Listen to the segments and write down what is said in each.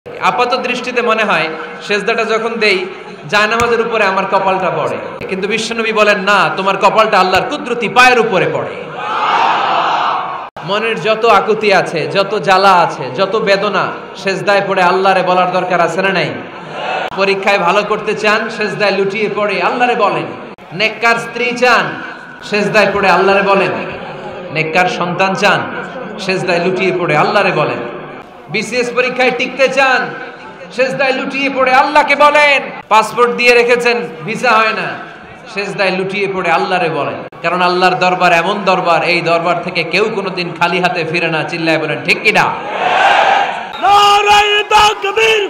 আপাত দৃষ্টিতে মনে হয় সেজদাটা যখন দেই জায়নামাজের উপরে আমার কপালটা পড়ে, কিন্তু বিশ্বনবী বলেন না, তোমার কপালটা আল্লাহর কুদরতি পায়ের উপরে পড়ে। মনের যত আকুতি আছে, যত জ্বালা আছে, যত বেদনা, সেজদায় পড়ে আল্লাহরে বলার দরকার আছে না নাই? পরীক্ষায় ভালো করতে চান, সেজদায় লুটিয়ে পড়ে আল্লাহরে বলেন। নেককার স্ত্রী চান, সেজদায় পড়ে আল্লাহরে বলেন। নেককার সন্তান চান, সেজদায় লুটিয়ে পড়ে আল্লাহরে বলেন। বিসিএস পরীক্ষায় টিকতে চান, সেজদায় লুটিয়ে পড়ে আল্লাহকে বলেন। পাসপোর্ট দিয়ে রেখেছেন, ভিসা হয় না, সেজদায় লুটিয়ে পড়ে আল্লাহরে বলেন। কারণ আল্লাহর দরবার এমন দরবার, এই দরবার থেকে কেউ কোনোদিন খালি হাতে ফিরে না। চিল্লায় বলেন ঠিক কিনা? নারায়ে তাকবীর,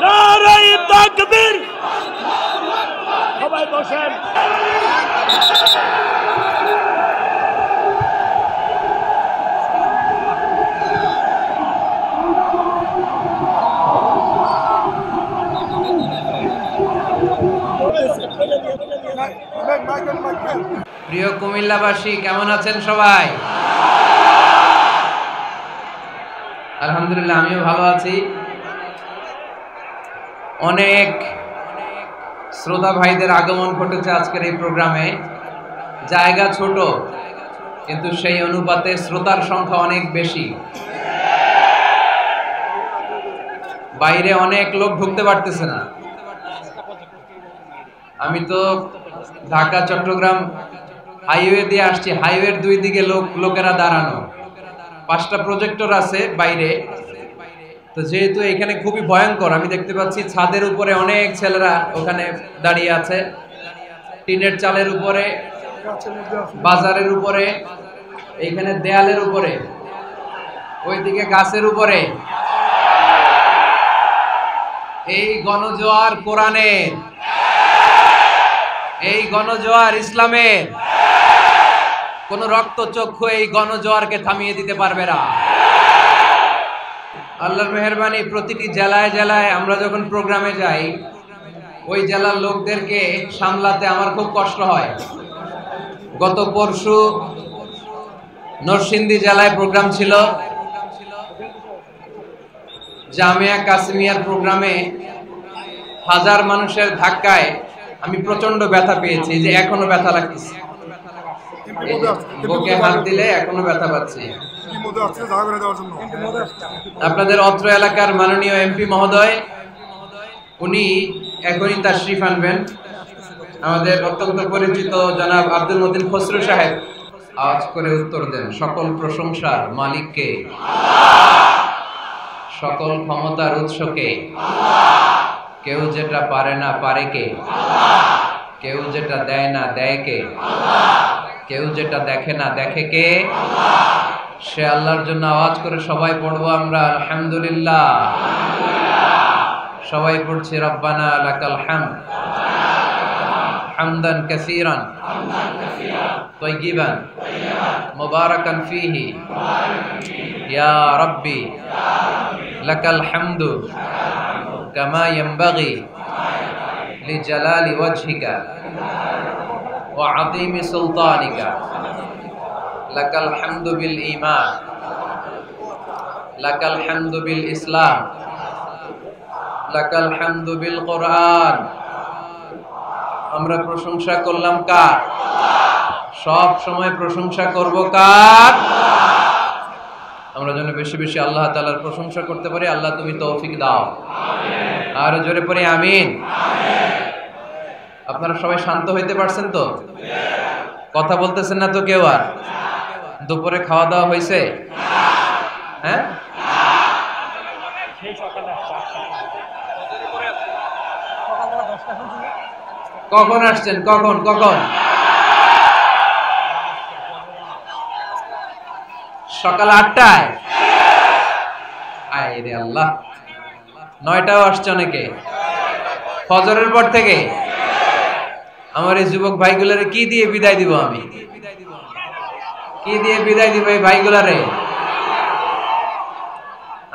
নারায়ে তাকবীর। সবাই বসেন। প্রিয় কুমিল্লাবাসী, কেমন আছেন সবাই? আলহামদুলিল্লাহ, আমিও ভালো আছি। অনেক শ্রোতা ভাইদের আগমন ঘটেছে আজকের এই প্রোগ্রামে। জায়গা ছোট, কিন্তু সেই অনুপাতে শ্রোতার সংখ্যা অনেক বেশি। বাইরে অনেক লোক ঢুকতে পারতেছে না। আমি তো ঢাকা চট্টগ্রাম হাইওয়ে দিয়ে আসছি, হাইওয়ের দুই দিকে লোকেরা দাঁড়ানো, 5টা প্রজেক্টর আছে বাইরে। তো যেহেতু এখানে খুবই ভয়ঙ্কর, আমি দেখতে পাচ্ছি ছাদের উপরে অনেক ছেলেরা ওখানে দাঁড়িয়ে আছে, টিনের চালের উপরে, বাজারের উপরে, এইখানে দেয়ালের উপরে, ওইদিকে গাছের উপরে। এই গণজোয়ার কোরআনের, এই গণজোয়ার ইসলামের। কোন রক্তচক্ষু এই গণজোয়ারকে থামিয়ে দিতে পারবে না। আল্লাহর মেহেরবানি, প্রতিটি জেলায় জেলায় আমরা যখন প্রোগ্রামে যাই, ওই জেলার লোকদেরকে সামলাতে আমার খুব কষ্ট হয়। গত পরশু নরসিংদী জেলায় প্রোগ্রাম ছিল, জামিয়া কাসিমিয়ার প্রোগ্রামে 1000 মানুষের ধাক্কায় আমি প্রচন্ড ব্যথা পেয়েছি, যে এখনো ব্যথা লাগতেছে, বুকে হাত দিলে এখনো ব্যথা পাচ্ছি। আপনাদের অত্র এলাকার মাননীয় এমপি মহোদয়, উনি এখনই তাশরিফ আনবেন। আমাদের অত্যন্ত পরিচিত জনাব আব্দুল মতিন খসরু সাহেব আওয়াজ করে উত্তর দেন, সকল প্রশংসার মালিককে, সকল ক্ষমতার উৎসকে, কেউ যেটা পারে না পারে কে, কেউ যেটা দেয় না দেয় কে, কেউ যেটা দেখে না দেখে কে, সে আল্লাহর জন্য আওয়াজ করে সবাই পড়বো আমরা আলহামদুলিল্লাহ। সবাই পড়ছি রব্বানা লাকাল হামদ হামদান কাসীরান তাইয়িবান মুবারাকান ফীহি ইয়া রাব্বি লাকাল হামদু কামা ইয়ানবাগি লিজালালি ওয়াজহিকা ওয়া আযীমি সুলতানিকা। লাকাল হামদু বিল ঈমান, লাকাল হামদু বিল ইসলাম, লাকাল হামদু বিল কোরআন। আমরা প্রশংসা করলাম কার? সব সময় প্রশংসা করব কার? আমরা যেন বেশি বেশি আল্লাহ তাআলার প্রশংসা করতে পারি। আল্লাহ তুমি তৌফিক দাও। আর জোরে পড়ি আমিন। আপনারা সবাই শান্ত হইতে পারছেন তো? কথা বলতেছেন না তো কেউ? আর দুপুরে খাওয়া দাওয়া হয়েছে? হ্যাঁ, কখন আসছেন? কখন কখন? সকাল 8টায়? আয় রে আল্লাহ, 9টাও আসছে অনেকে। ফজরের পর থেকে আমার এই যুবক ভাইগুলারে কি দিয়ে বিদায় দিব? আমি কি দিয়ে বিদায় দিব এই ভাইগুলারে?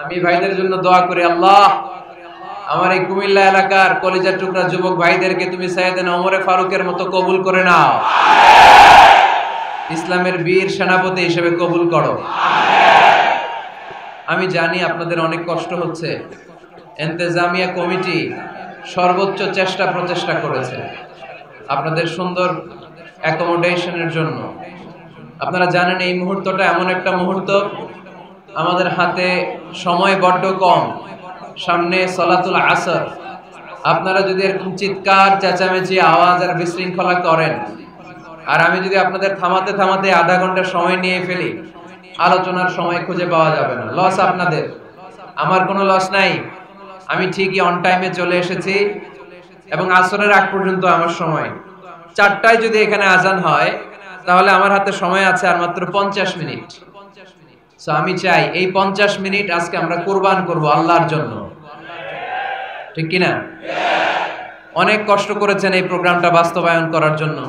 আমি ভাইদের জন্য দোয়া করি, আল্লাহ আমার এই কুমিল্লা এলাকার কলিজার টুকরা যুবক ভাইদেরকে তুমি সাইয়েদনা ওমরে ফারুকের মতো কবুল করে নাও। ইসলামের বীর সেনাপতি হিসেবে কবুল করো। আমি জানি আপনাদের অনেক কষ্ট হচ্ছে। ইন্তেজামিয়া কমিটি সর্বোচ্চ চেষ্টা প্রচেষ্টা করেছে আপনাদের সুন্দর অ্যাকোমোডেশনের জন্য। আপনারা জানেন এই মুহূর্তটা এমন একটা মুহূর্ত, আমাদের হাতে সময় বড্ড কম, সামনে সলাতুল আসর। আপনারা যদি এরকম চিৎকার চেঁচামেচি আওয়াজ আর বিশৃঙ্খলা করেন, আর আমি যদি আপনাদের থামাতে থামাতে আধা ঘন্টা সময় নিয়ে ফেলি, আলোচনার সময় খুঁজে পাওয়া যাবে না। লস আপনাদের, আমার কোনো লস নাই। আমি ঠিকই অন টাইমে চলে এসেছি এবং আসরের আগ পর্যন্ত আমার সময়। 4টায় যদি এখানে আজান হয় তাহলে আমার হাতে সময় আছে আর মাত্র 50 মিনিট। সো আমি চাই এই 50 মিনিট আজকে আমরা কুরবান করব আল্লাহর জন্য, ঠিক কিনা? অনেক কষ্ট করেছেন এই প্রোগ্রামটা বাস্তবায়ন করার জন্য।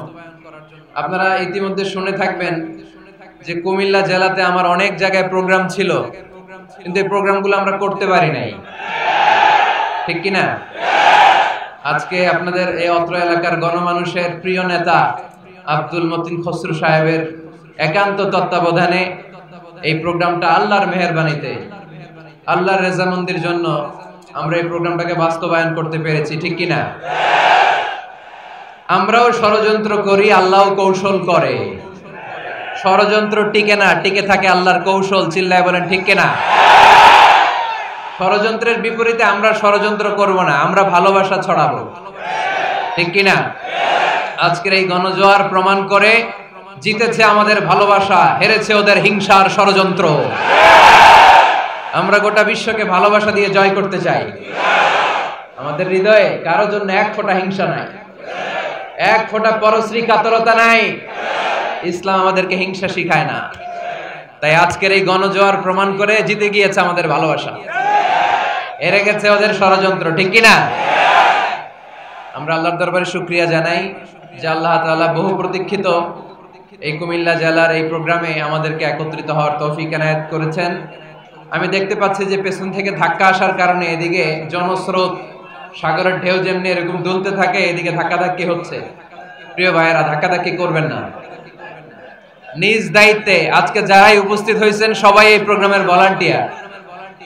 আপনারা ইতিমধ্যে শুনে থাকবেন যে কুমিল্লা জেলাতে আমার অনেক জায়গায় প্রোগ্রাম ছিল, কিন্তু এই প্রোগ্রামগুলো আমরা করতে পারি নাই, ঠিক কিনা? আজকে আপনাদের এই অত্র এলাকার গণমানুষের প্রিয় নেতা আব্দুল মতিন খসরু সাহেবের একান্ত তত্ত্বাবধানে এই প্রোগ্রামটা আল্লাহর মেহেরবানিতে, আল্লাহর রেজামন্দির জন্য আমরা এই প্রোগ্রামটাকে বাস্তবায়ন করতে পেরেছি, ঠিক কিনা? আমরাও ষড়যন্ত্র করি, আল্লাহও কৌশল করে। ষড়যন্ত্র টিকে না, টিকে থাকে আল্লাহর কৌশল। চিল্লায় বলেন ঠিক কিনা? ষড়যন্ত্রের বিপরীতে আমরা ষড়যন্ত্র করব না, আমরা ভালোবাসা ছড়াবো, ঠিক কিনা? আজকের এই গণজোয়ার প্রমাণ করে জিতেছে আমাদের ভালোবাসা, হেরেছে ওদের হিংসার ষড়যন্ত্র। আমরা গোটা বিশ্বকে ভালোবাসা দিয়ে জয় করতে চাই। আমাদের হৃদয়ে কারোর জন্য এক ফোঁটা হিংসা নাই, এক ফোঁটা পরশ্রী কাতরতা নাই। ইসলাম আমাদেরকে হিংসা শিখায় না। তাই আজকের এই গণজোয়ার প্রমাণ করে জিতে গিয়েছে আমাদের ভালোবাসা, হেরে গেছে ওদের ষড়যন্ত্র, ঠিক কিনা? আমরা আল্লাহর দরবারে শুকরিয়া জানাই যে আল্লাহ তাআলা বহু প্রতীক্ষিত এই কুমিল্লা জেলার এই প্রোগ্রামে আমাদেরকে একত্রিত হওয়ার তৌফিক এনায়েত করেছেন। আমি দেখতে পাচ্ছি যে পেছন থেকে ধাক্কা আসার কারণে এদিকে জনস্রোত, সাগরের ঢেউ যেমনি এরকম দুলতে থাকে, এদিকে ধাক্কাধাক্কি হচ্ছে। প্রিয় ভাইয়েরা, ধাক্কাধাক্কি করবেন না। নিজ দায়িত্বে আজকে যারাই উপস্থিত হয়েছেন সবাই এই প্রোগ্রামের ভলান্টিয়ার,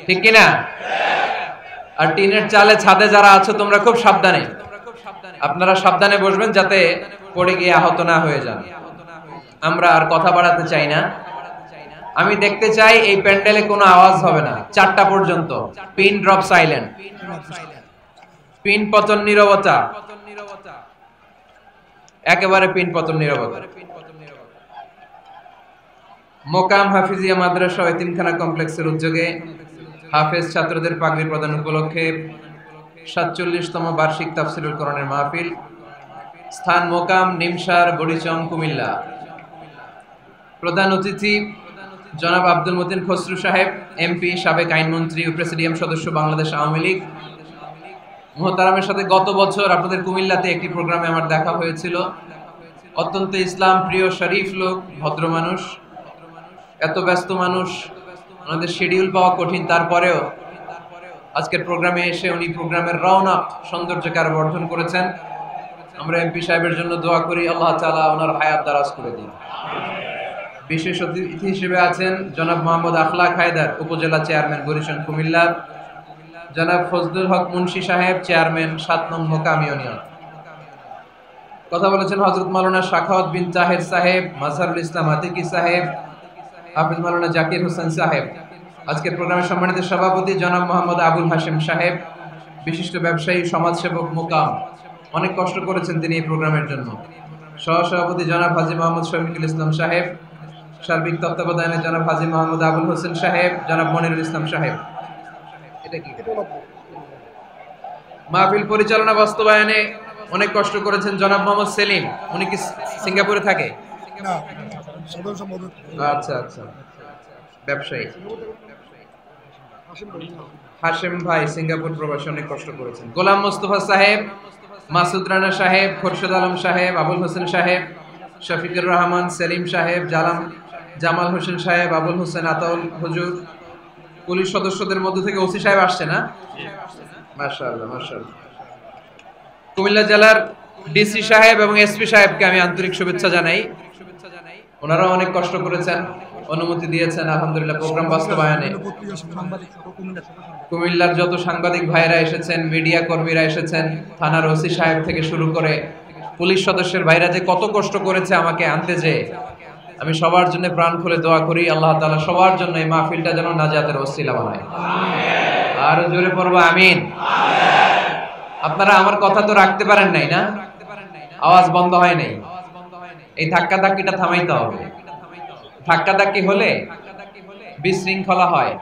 ঠিক কিনা? আর টিনের চালে ছাদে যারা আছো তোমরা খুব সাবধানে, আপনারা সাবধানে বসবেন যাতে পড়ে গিয়ে আহত না হয়ে যান। আমরা আর কথা বাড়াতে চাই না। আমি দেখতে চাই এই প্যান্ডেলে কোনো আওয়াজ হবে না 4টা পর্যন্ত। পিন ড্রপ সাইলেন্ট, পিন পতন নীরবতা, একেবারে পিন পতন নীরবতা। মোকাম হাফিজিয়া মাদ্রাসা ও এতিমখানা কমপ্লেক্সের উদ্যোগে হাফেজ ছাত্রদের পাগড়ি প্রদান উপলক্ষে 47তম বার্ষিক তাফসীরুল কোরআনের মাহফিল। স্থান মোকাম নিমসার বড়িচং কুমিল্লা। প্রধান অতিথি জনাব আব্দুল মতিন খসরু সাহেব, এমপি, সাবেক আইনমন্ত্রী ও প্রেসিডিয়াম সদস্য, বাংলাদেশ আওয়ামী লীগ। মুহতারামের সাথে গত বছর আপনাদের কুমিল্লাতে একটি প্রোগ্রামে আমার দেখা হয়েছিল। অত্যন্ত ইসলাম প্রিয়, শরীফ লোক, ভদ্র মানুষ। এত ব্যস্ত মানুষ, ওনাদের শিডিউল পাওয়া কঠিন, তারপরেও আজকের প্রোগ্রামে এসে উনি প্রোগ্রামের রওনক সৌন্দর্যকে আরো বর্ধন করেছেন। আমরা এমপি সাহেবের জন্য দোয়া করি, আল্লাহ তাআলা ওনার হায়াত দারাজ করে দিন। বিশেষ অতিথি হিসেবে আছেন জনাব মোহাম্মদ আখলাক হায়দার, উপজেলা চেয়ারম্যান, বরিশাল কুমিল্লা। জনাব ফজলুল হক মুন্সি সাহেব, চেয়ারম্যান, 7 নং মোকাম ইউনিয়ন। কথা বলেছেন হযরত মাওলানা শাখাওয়াত বিন তাহের সাহেব, মাজহারুল ইসলাম আতিকি সাহেব, হাফেজ মাওলানা জাকির হোসেন সাহেব। আজকের প্রোগ্রামের সম্মানিত সভাপতি জনাব মোহাম্মদ আবুল হাশেম সাহেব, বিশিষ্ট ব্যবসায়ী, সমাজসেবক, মোকাম। অনেক কষ্ট করেছেন তিনি এই প্রোগ্রামের জন্য। সহসভাপতি জনাব হাজী মোহাম্মদ শফিকুল ইসলাম সাহেব। সার্বিক তত্ত্বাবধানে জনাব হাজী মোহাম্মদ আবুল হোসেন সাহেব, জনাব মনিরুল ইসলাম সাহেব। এটা কি মাহফিল পরিচালনা বাস্তবায়নে অনেক কষ্ট করেছেন জনাব মোহাম্মদ সেলিম। উনি কি সিঙ্গাপুরে থাকে? না, আচ্ছা আচ্ছা, ব্যবসায়ী। হাশেম ভাই সিঙ্গাপুর প্রবাসী, অনেক কষ্ট করেছেন। গোলাম মোস্তফা সাহেব, মাসুদ রানা সাহেব, খোরশেদ আলম সাহেব, আবুল হোসেন সাহেব, শফিকুর রহমান, সেলিম সাহেব, জামাল হোসেন সাহেব, আবুল হোসেন, আতাউল হুজুর। পুলিশ সদস্যদের মধ্য থেকে ওসি সাহেব আসছে না? মাশাআল্লাহ মাশাআল্লাহ। কুমিল্লা জেলার ডিসি সাহেব এবং এসপি সাহেবকে আমি আন্তরিক শুভেচ্ছা জানাই। ওনারা অনেক কষ্ট করেছেন। অনুমতি দিয়েছেন আলহামদুলিল্লাহ প্রোগ্রাম বাস্তবায়নে। কুমিল্লার যত সাংবাদিক ভাইরা এসেছেন, মিডিয়া কর্মীরা এসেছেন, থানার ওসি সাহেব থেকে শুরু করে পুলিশ সদস্যের ভাইরা যে কত কষ্ট করেছে আমাকে আনতে, যে আমি সবার জন্য প্রাণ খুলে দোয়া করি আল্লাহ তাআলা সবার জন্য এই মাহফিলটা যেন নাজাতের ওসিলা বানায়। আর জোরে পড়বো আমিন। আপনারা আমার কথা তো রাখতে পারেন নাই না? আওয়াজ বন্ধ হয় নাই। এই ধাক্কা ধাক্কিটা থামাইতে হবে। ধাক্কা ধাক্কি হলে বিশৃঙ্খলা হয়।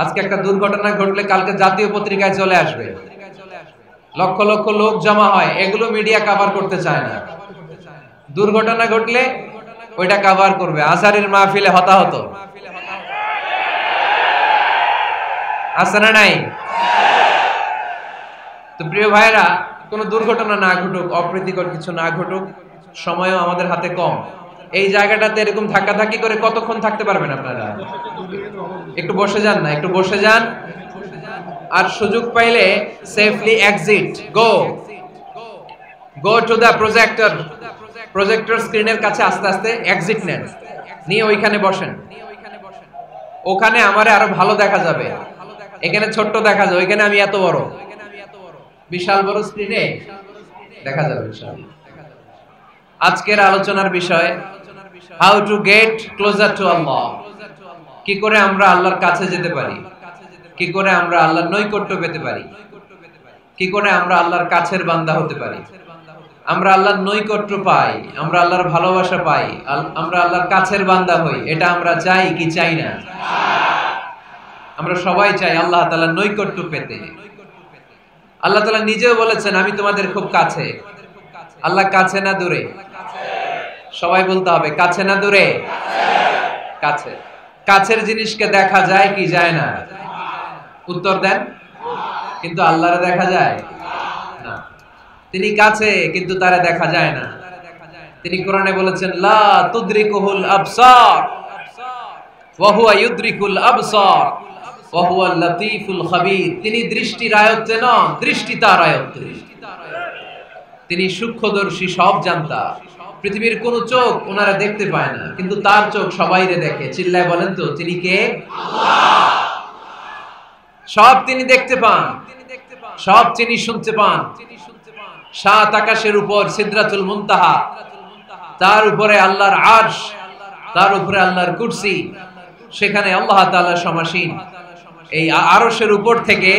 আজকে একটা দুর্ঘটনা ঘটলে কালকে জাতীয় পত্রিকায় চলে আসবে, লক্ষ লক্ষ লোক জমা হয়, এগুলো মিডিয়া কভার করতে চায় না। দুর্ঘটনা ঘটলে ওইটা কভার করবে। আজহারের মাহফিলে হতাহত আছে না নাই? তো প্রিয় ভাইরা, কোনো দুর্ঘটনা না ঘটুক, অপ্রীতিকর কিছু না ঘটুক, সময়ও আমাদের হাতে কম। এই জায়গাটাতে এরকম ধাক্কাধাক্কি করে কতক্ষণ থাকতে পারবেন আপনারা? একটু বসে যান না, একটু বসে যান। আর সুযোগ পাইলে safely exit, go to the projector স্ক্রিনের কাছে আস্তে আস্তে এক্সিট নেন, নিয়ে ওইখানে বসেন। ওখানে আমারে আরো ভালো দেখা যাবে, এখানে ছোট্ট দেখা যাবে, ওইখানে আমি এত বড়, বিশাল বড় স্ক্রিনে দেখা যাবে ইনশাআল্লাহ। আজকের আলোচনার বিষয় how to get closer to Allah. কি করে আমরা আল্লাহর কাছে যেতে পারি, কি করে আমরা আল্লাহর নৈকট্য পেতে পারি, কি করে আমরা আল্লাহর কাছের বান্দা হতে পারি। আমরা আল্লাহর নৈকট্য পাই, আমরা আল্লাহর ভালোবাসা পাই, আমরা আল্লাহর কাছের বান্দা হই, এটা আমরা চাই কি চাই না? আমরা সবাই চাই আল্লাহ তাআলার নৈকট্য পেতে। আল্লাহ তাআলা নিজেও বলেছেন আমি তোমাদের খুব কাছে। আল্লাহ কাছে না দূরে? সবাই বলতে হবে কাছে না দূরে? কাছে। কাছের জিনিসকে দেখা যায় কি যায় না? উত্তর দেন। কিন্তু আল্লাহরে দেখা যায় না। তিনি কাছে কিন্তু তারে দেখা যায় না। তিনি কোরআনে বলেছেন লা তুদরিকুহুল আবসার ওয়া হুয়া ইউদরিকুল আবসার ওয়া হুয়াল লাতীফুল খাবীর। তিনি দৃষ্টির আয়ত্তে নন, দৃষ্টি তার আয়ত্তে। তিনি সূক্ষ্মদর্শী, সব জানতা। পৃথিবীর কোন চোখ ওনারা দেখতে পায় না, কিন্তু তার চোখ সবাইরে দেখে। চিল্লায় বলেন তো তিনি কে? আল্লাহ। সব তিনি দেখতে পান, সব তিনি শুনতে পান। সাত আকাশের উপর সিদরাতুল মুনতাহা, তার উপরে আল্লাহর আরশ, তার উপরে আল্লাহর কুরসি, সেখানে আল্লাহ তাআলা সমাসীন। এই আরশের উপর থেকে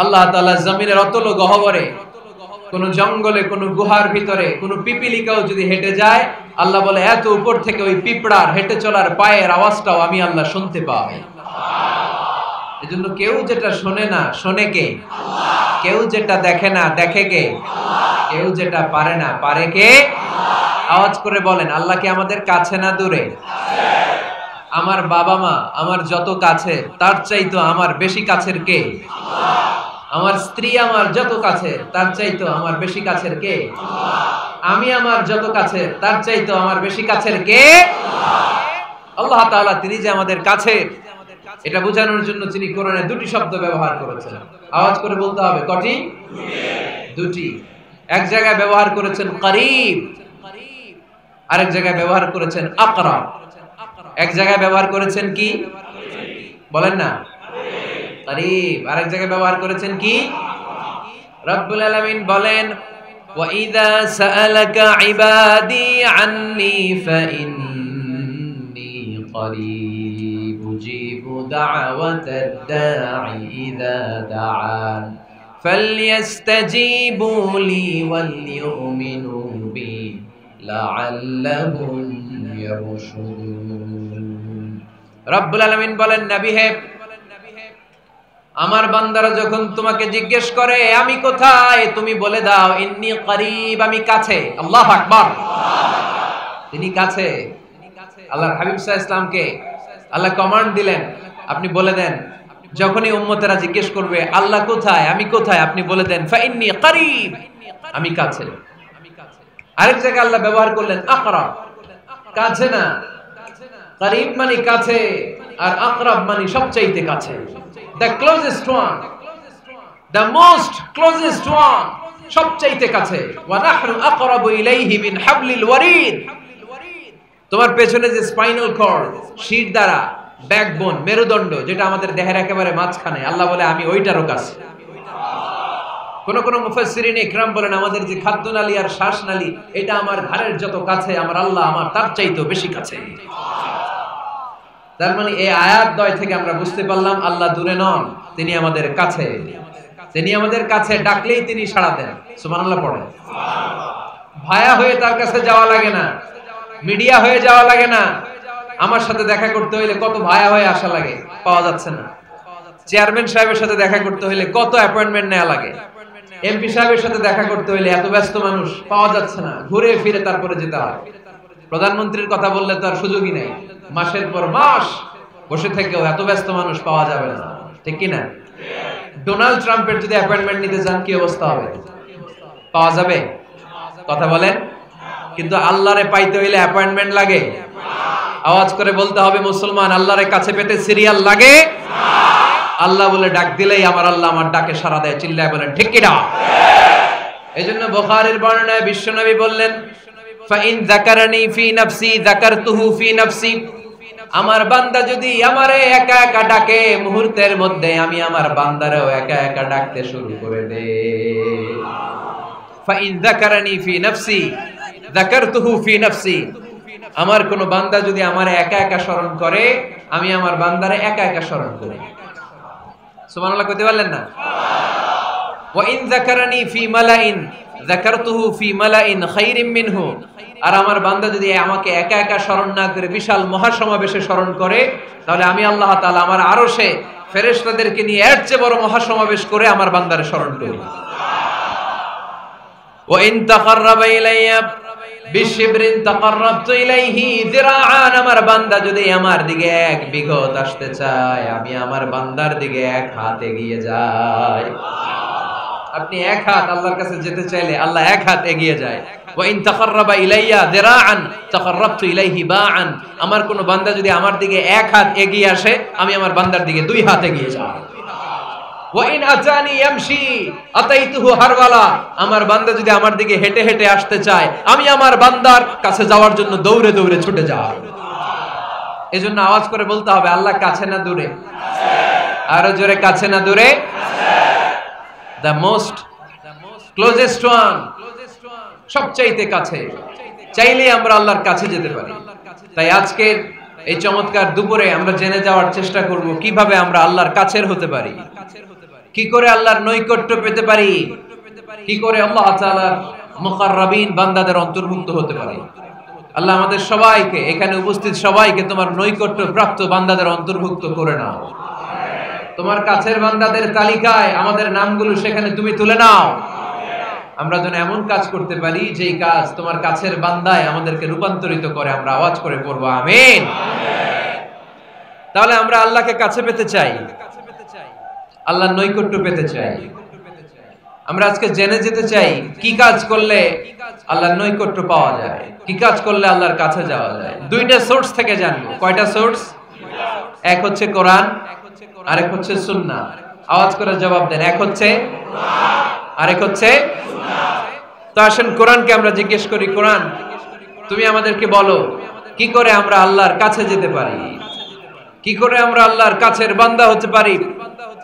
আল্লাহ তাআলা জমিনের অতল গহ্বরে, কোন জঙ্গলে, কোন গুহার ভিতরে কোন পিপিলিকাও যদি হেঁটে যায়, আল্লাহ বলে এত উপর থেকে ওই পিঁপড়ার হেঁটে চলার পায়ের আওয়াজটাও আমি আল্লাহ শুনতে পাই। এজন্য কেউ যেটা শোনে না শোনে কে? আল্লাহ। কেউ যেটা দেখে না দেখে কে? আল্লাহ। কেউ যেটা পারে না পারে কে? আল্লাহ। আওয়াজ করে বলেন আল্লাহ কি আমাদের কাছে না দূরে? কাছে। আমার বাবা মা আমার যত কাছে, তার চাইতো আমার বেশি কাছের কে? আল্লাহ। আমার স্ত্রী আমার যত কাছে, তার চাইতো আমার বেশি কাছের কে? আল্লাহ। আমি আমার যত কাছে, তার চাইতো আমার বেশি কাছের কে? আল্লাহ। আল্লাহ তাআলা তিনি যে আমাদের কাছে, এটা বোঝানোর জন্য তিনি কোরআনে দুটি শব্দ ব্যবহার করেছেন। আওয়াজ করে বলতে হবে কটি? দুটি। এক জায়গায় ব্যবহার করেছেন করিব, আরেক জায়গায় ব্যবহার করেছেন আকরাব। এক জায়গায় ব্যবহার করেছেন কি বলেন না? করিব। আরেক জায়গায় ব্যবহার করেছেন কি? রব্বুল আলামিন বলেন ওয়া ইযা সাআলাকা ইবাদি আন্নী ফাইন্নী করিব উজিবু দাওয়াতাদ দাঈ ইযা দাআন ফালইস্তাজিবু লি ওয়াল ইউমিনু বি লাআল্লাহুম ইয়ারশুদুন। রব্বুল আলামিন বলেন নবী হে, আমার বান্দারা যখন তোমাকে জিজ্ঞেস করে আমি কোথায়, তুমি বলে দাও ইন্নী করিব, আমি কাছে। আল্লাহু আকবার। তিনি কাছে। আল্লাহর হাবিব সাল্লাল্লাহু আলাইহি ওয়াসাল্লামকে আল্লাহ কমান্ড দিলেন, আপনি বলে দেন যখনই উম্মতেরা জিজ্ঞেস করবে আল্লাহ কোথায়, আমি কোথায়, আপনি বলে দেন ফাইন্নী করিব, আমি কাছে। আরেক জায়গায় আল্লাহ ব্যবহার করলেন আকরাব, কাছে না। করিব মানে কাছে, আর আকরাব মানে সবচাইতে কাছে। The closest one, the most closest one, সবচাইতে কাছে। ওয়া নাহনু আকরাবু ইলাইহি মিন হাবলিল ওয়ারিদ। তোমার পেছনে যে স্পাইনাল কর্ড, শির দ্বারা, ব্যাকবোন, মেরুদণ্ড, যেটা আমাদের দেহের একেবারে মাঝখানে, আল্লাহ বলে আমি ওইটারও কাছে। কোন কোন মুফাসসিরিন ইকরাম বলেন আমাদের যে খাদ্যনালী আর শ্বাসনালী, এটা আমার ঘাড়ের যত কাছে, আমার আল্লাহ আমার তার চাইতেও বেশি কাছে। তার মানে এই আয়াত দ্বয় থেকে আমরা বুঝতে পারলাম আল্লাহ দূরে নন, তিনি আমাদের কাছে। তিনি আমাদের কাছে, ডাকলেই তিনি সাড়া দেন। সুবহানাল্লাহ পড়েন। ভায়া হয়ে তার কাছে যাওয়া লাগে না, মিডিয়া হয়ে যাওয়া লাগে না। আমার সাথে দেখা করতে হইলে কত ভায়া হয়ে আসা লাগে, পাওয়া যাচ্ছে না। চেয়ারম্যান সাহেবের সাথে দেখা করতে হইলে কত অ্যাপয়েন্টমেন্ট নেওয়া লাগে। এমপি সাহেবের সাথে দেখা করতে হইলে এত ব্যস্ত মানুষ, পাওয়া যাচ্ছে না, ঘুরে ফিরে তারপরে যেতে হয়। প্রধানমন্ত্রীর কথা বললে তো আর সুযোগই নাই, মাসের পর মাস বসে থেকেও এত ব্যস্ত মানুষ পাওয়া যাবে না, ঠিক কি না? ডোনাল্ড ট্রাম্পের যদি অ্যাপয়েন্টমেন্ট নিতে চান কি অবস্থা হবে? পাওয়া যাবে? কথা বলেন। কিন্তু আল্লাহরে পাইতে হইলে অ্যাপয়েন্টমেন্ট লাগে। আওয়াজ করে বলতে হবে মুসলমান, আল্লাহরে কাছে পেতে সিরিয়াল লাগে। আল্লাহ বলে ডাক দিলেই আমার আল্লাহ আমার ডাকে সাড়া দেয়। চিল্লায় বলেন ঠিক কি না? এজন্য বুখারীর বর্ণনায় বিশ্বনবী বললেন, ফাইন যাকারানি ফি নাফসি যাকারতুহু ফি নাফসি। আমার বান্দা যদি আমারে একা একা ডাকে, মুহূর্তের মধ্যে আমি আমার বান্দারেও একা একা ডাকতে শুরু করে দেই। ফাইন যাকারানি ফি নাফসি যাকারতুহু ফি নাফসি। আমার কোন বান্দা যদি আমারে একা একা স্মরণ করে, আমি আমার বান্দারে একা একা স্মরণ করি। সুবহানাল্লাহ কইতে পারলেন না? ওয়া ইন যাকারানি ফি মালাইন যাকারতুহু ফি মালাইন খায়রিম মিনহু। আর আমার বান্দা যদি আমাকে একা একা স্মরণ না করে বিশাল মহাসমাবেশে স্মরণ করে, তাহলে আমি আল্লাহ তাআলা আমার আরশে ফেরেশতাদেরকে নিয়ে এর চেয়ে বড় মহাসমাবেশ করে আমার বান্দারে স্মরণ করি। ওয়া ইন তাকাররাবা ইলাইয়া বিশিবরিন তাকাররাবতু ইলাইহি যিরাআন। আমার বান্দা যদি আমার দিকে এক বিঘত আসতে চায়, আমি আমার বান্দার দিকে এক হাত এগিয়ে যাই। আপনি এক হাত আল্লাহর কাছে যেতে চাইলে আল্লাহ এক হাত এগিয়ে যায়। ওয়া ইন তাকাররাবা ইলাইয়া যিরাআন তাকাররাবতু ইলাইহি বাআন। আমার কোন বান্দা যদি আমার দিকে এক হাত এগিয়ে আসে, আমি আমার বান্দার দিকে দুই হাত এগিয়ে যাই। ওয়া ইন আতানি ইয়ামশি আতাইতুহু হারওয়ালা। আমার বান্দা যদি আমার দিকে হেঁটে হেঁটে আসতে চায়, আমি আমার বান্দার কাছে যাওয়ার জন্য দৌড়ে দৌড়ে ছুটে যাই। এজন্য আওয়াজ করে বলতে হবে আল্লাহ কাছে না দূরে? আরো জোরে, কাছে না দূরে? দ্য মোস্ট ক্লোজেস্ট ওয়ান, সবচাইতে কাছে। চাইলে আমরা আল্লাহর কাছে যেতে পারি। তাই আজকের এই চমৎকার দুপুরে আমরা জেনে যাওয়ার চেষ্টা করব কিভাবে আমরা আল্লাহর কাছের হতে পারি, কি করে আল্লাহর নৈকট্য পেতে পারি, কি করে আল্লাহ তাআলার মুকাররাবিন বান্দাদের অন্তর্ভুক্ত হতে পারি। আল্লাহ আমাদের সবাইকে, এখানে উপস্থিত সবাইকে তোমার নৈকট্য প্রাপ্ত বান্দাদের অন্তর্ভুক্ত করে নাও। তোমার কাছের বান্দাদের তালিকায় আমাদের নামগুলো সেখানে তুমি তুলে নাও। আমরা যেন এমন কাজ করতে পারি যেই কাজ তোমার কাছের বান্দায় আমাদেরকে রূপান্তরিত করে। আমরা আওয়াজ করে পড়বো আমিন। তাহলে আমরা আল্লাহকে কাছে পেতে চাই, আল্লাহর নৈকট্য পেতে চাই। আমরা আজকে জেনে যেতে চাই কি কাজ করলে আল্লাহর নৈকট্য পাওয়া যায়, কি কাজ করলে আল্লাহর কাছে যাওয়া যায়। দুইটা সোর্স থেকে জানবো। কয়টা সোর্স? এক হচ্ছে কোরআন, আরেক হচ্ছে সুন্নাহ। আওয়াজ করে জবাব দেন। এক হচ্ছে কোরআন, আরেক হচ্ছে সুন্নাহ। তো আসেন কোরআনকে আমরা জিজ্ঞেস করি, কোরআন তুমি আমাদেরকে বলো কি করে আমরা আল্লাহর কাছে যেতে পারি, কি করে আমরা আল্লাহর কাছের বান্দা হতে পারি,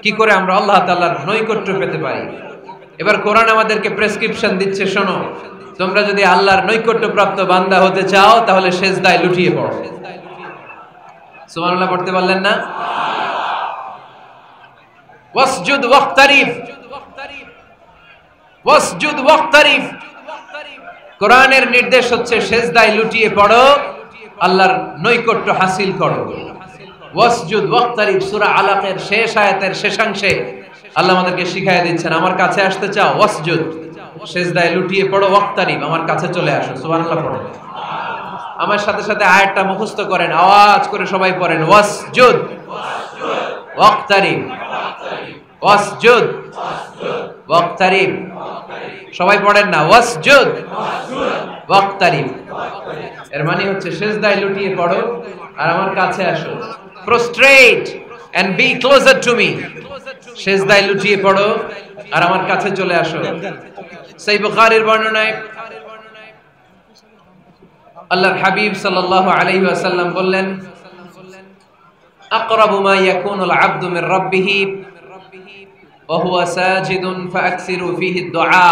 কি করে আমরা আল্লাহ তাআলার নৈকট্য পেতে পারি। এবার কোরআন আমাদেরকে প্রেসক্রিপশন দিচ্ছে, শোনো, তোমরা যদি আল্লাহর নৈকট্য প্রাপ্ত বান্দা হতে চাও তাহলে সেজদায় লুটিয়ে পড়ো। সুবহানাল্লাহ পড়তে পারলেন না? ওয়াসজুদ ওয়াক্তারিফ, ওয়াসজুদ ওয়াক্তারিফ। কোরআনের নির্দেশ হচ্ছে সেজদায় লুটিয়ে পড়ো, আল্লাহর নৈকট্য হাসিল করো। ওয়াসজুদ ওয়াক্তারিফ সূরা আলাকের শেষ আয়াতের শেষাংশে আল্লাহ আমাদেরকে শিখাইয়া দিচ্ছেন, আমার কাছে আসতে চাও, ওয়াসজুদ, সেজদায় লুটিয়ে পড়ো, ওয়াক্তারিফ, আমার কাছে চলে আসো। সুবহানাল্লাহ পড়েন। আমার সাথে সাথে আয়াতটা মুখস্থ করেন, আওয়াজ করে সবাই পড়েন, ওয়াসজুদ ওয়াক্তারিফ, ওয়াসজুদ ওয়াক্তারিফ। সবাই পড়েন না, ওয়াসজুদ ওয়াক্তারিফ। এর মানে হচ্ছে সেজদায় লুটিয়ে পড়ো আর আমার কাছে আসো। prostrate and be closer to me। সেজদায় লুটিয়ে পড়ো আর আমার কাছে চলে আসো। সহিহ বুখারীর বর্ণনায় আল্লাহর হাবিব সাল্লাল্লাহু আলাইহি ওয়াসাল্লাম বললেন, আকরাবু মা ইয়াকুনুল আবদু মির রাব্বিহি ওয়া হুয়া সাজিদুন ফাআকসিরু ফীহি দুআ।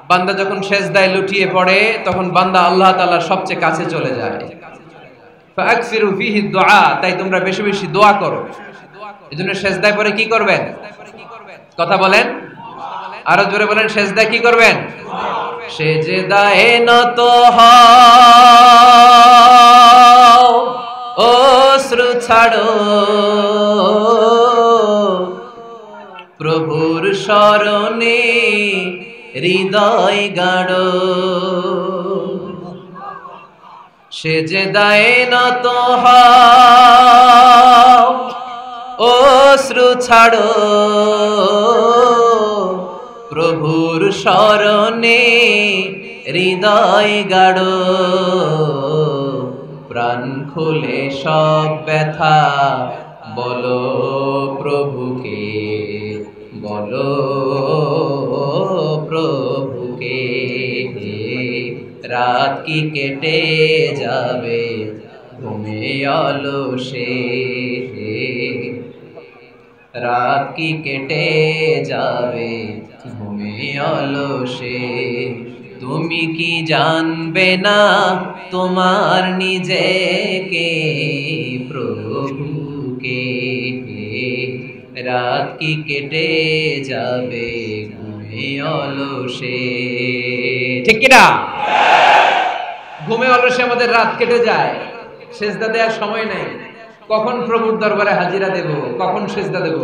বান্দা যখন সেজদায় লুটিয়ে পড়ে তখন বান্দা আল্লাহ তাআলার সবচেয়ে কাছে চলে যায়। ফাআকসিরু ফীহি দুআ, তাই তোমরা বেশি বেশি দোয়া করো। এজন্য সেজদায় পড়ে কি করবেন? কথা বলেন, আরো জোরে বলেন, সেজদায় কি করবেন? সেজদায় নত হও, অশ্রু ছাড়ো, প্রভুর শরণে হৃদয় গাড়ো। সেজদায় নত হও, অশ্রু ছাড়ো, প্রভুর শরণে হৃদয় গাড়ো। প্রাণ খুলে সব ব্যথা বলো প্রভুকে, বলো প্রভুকে। রাত কি কেটে যাবে ঘুমে অলসে, রাত কি কেটে যাবে ঘুমে অলসে। তুমি কি জানবে না তোমার নিজেকে, প্রভুকে। রাত কি কেটে যাবে ঘুমে অলসে। ঠিক কি না? ঘুমে অলসে আমাদের রাত কেটে যায়, সেজদা দেওয়ার সময় নেই। কখন প্রভুর দরবারে হাজিরা দেব, কখন সেজদা দেব?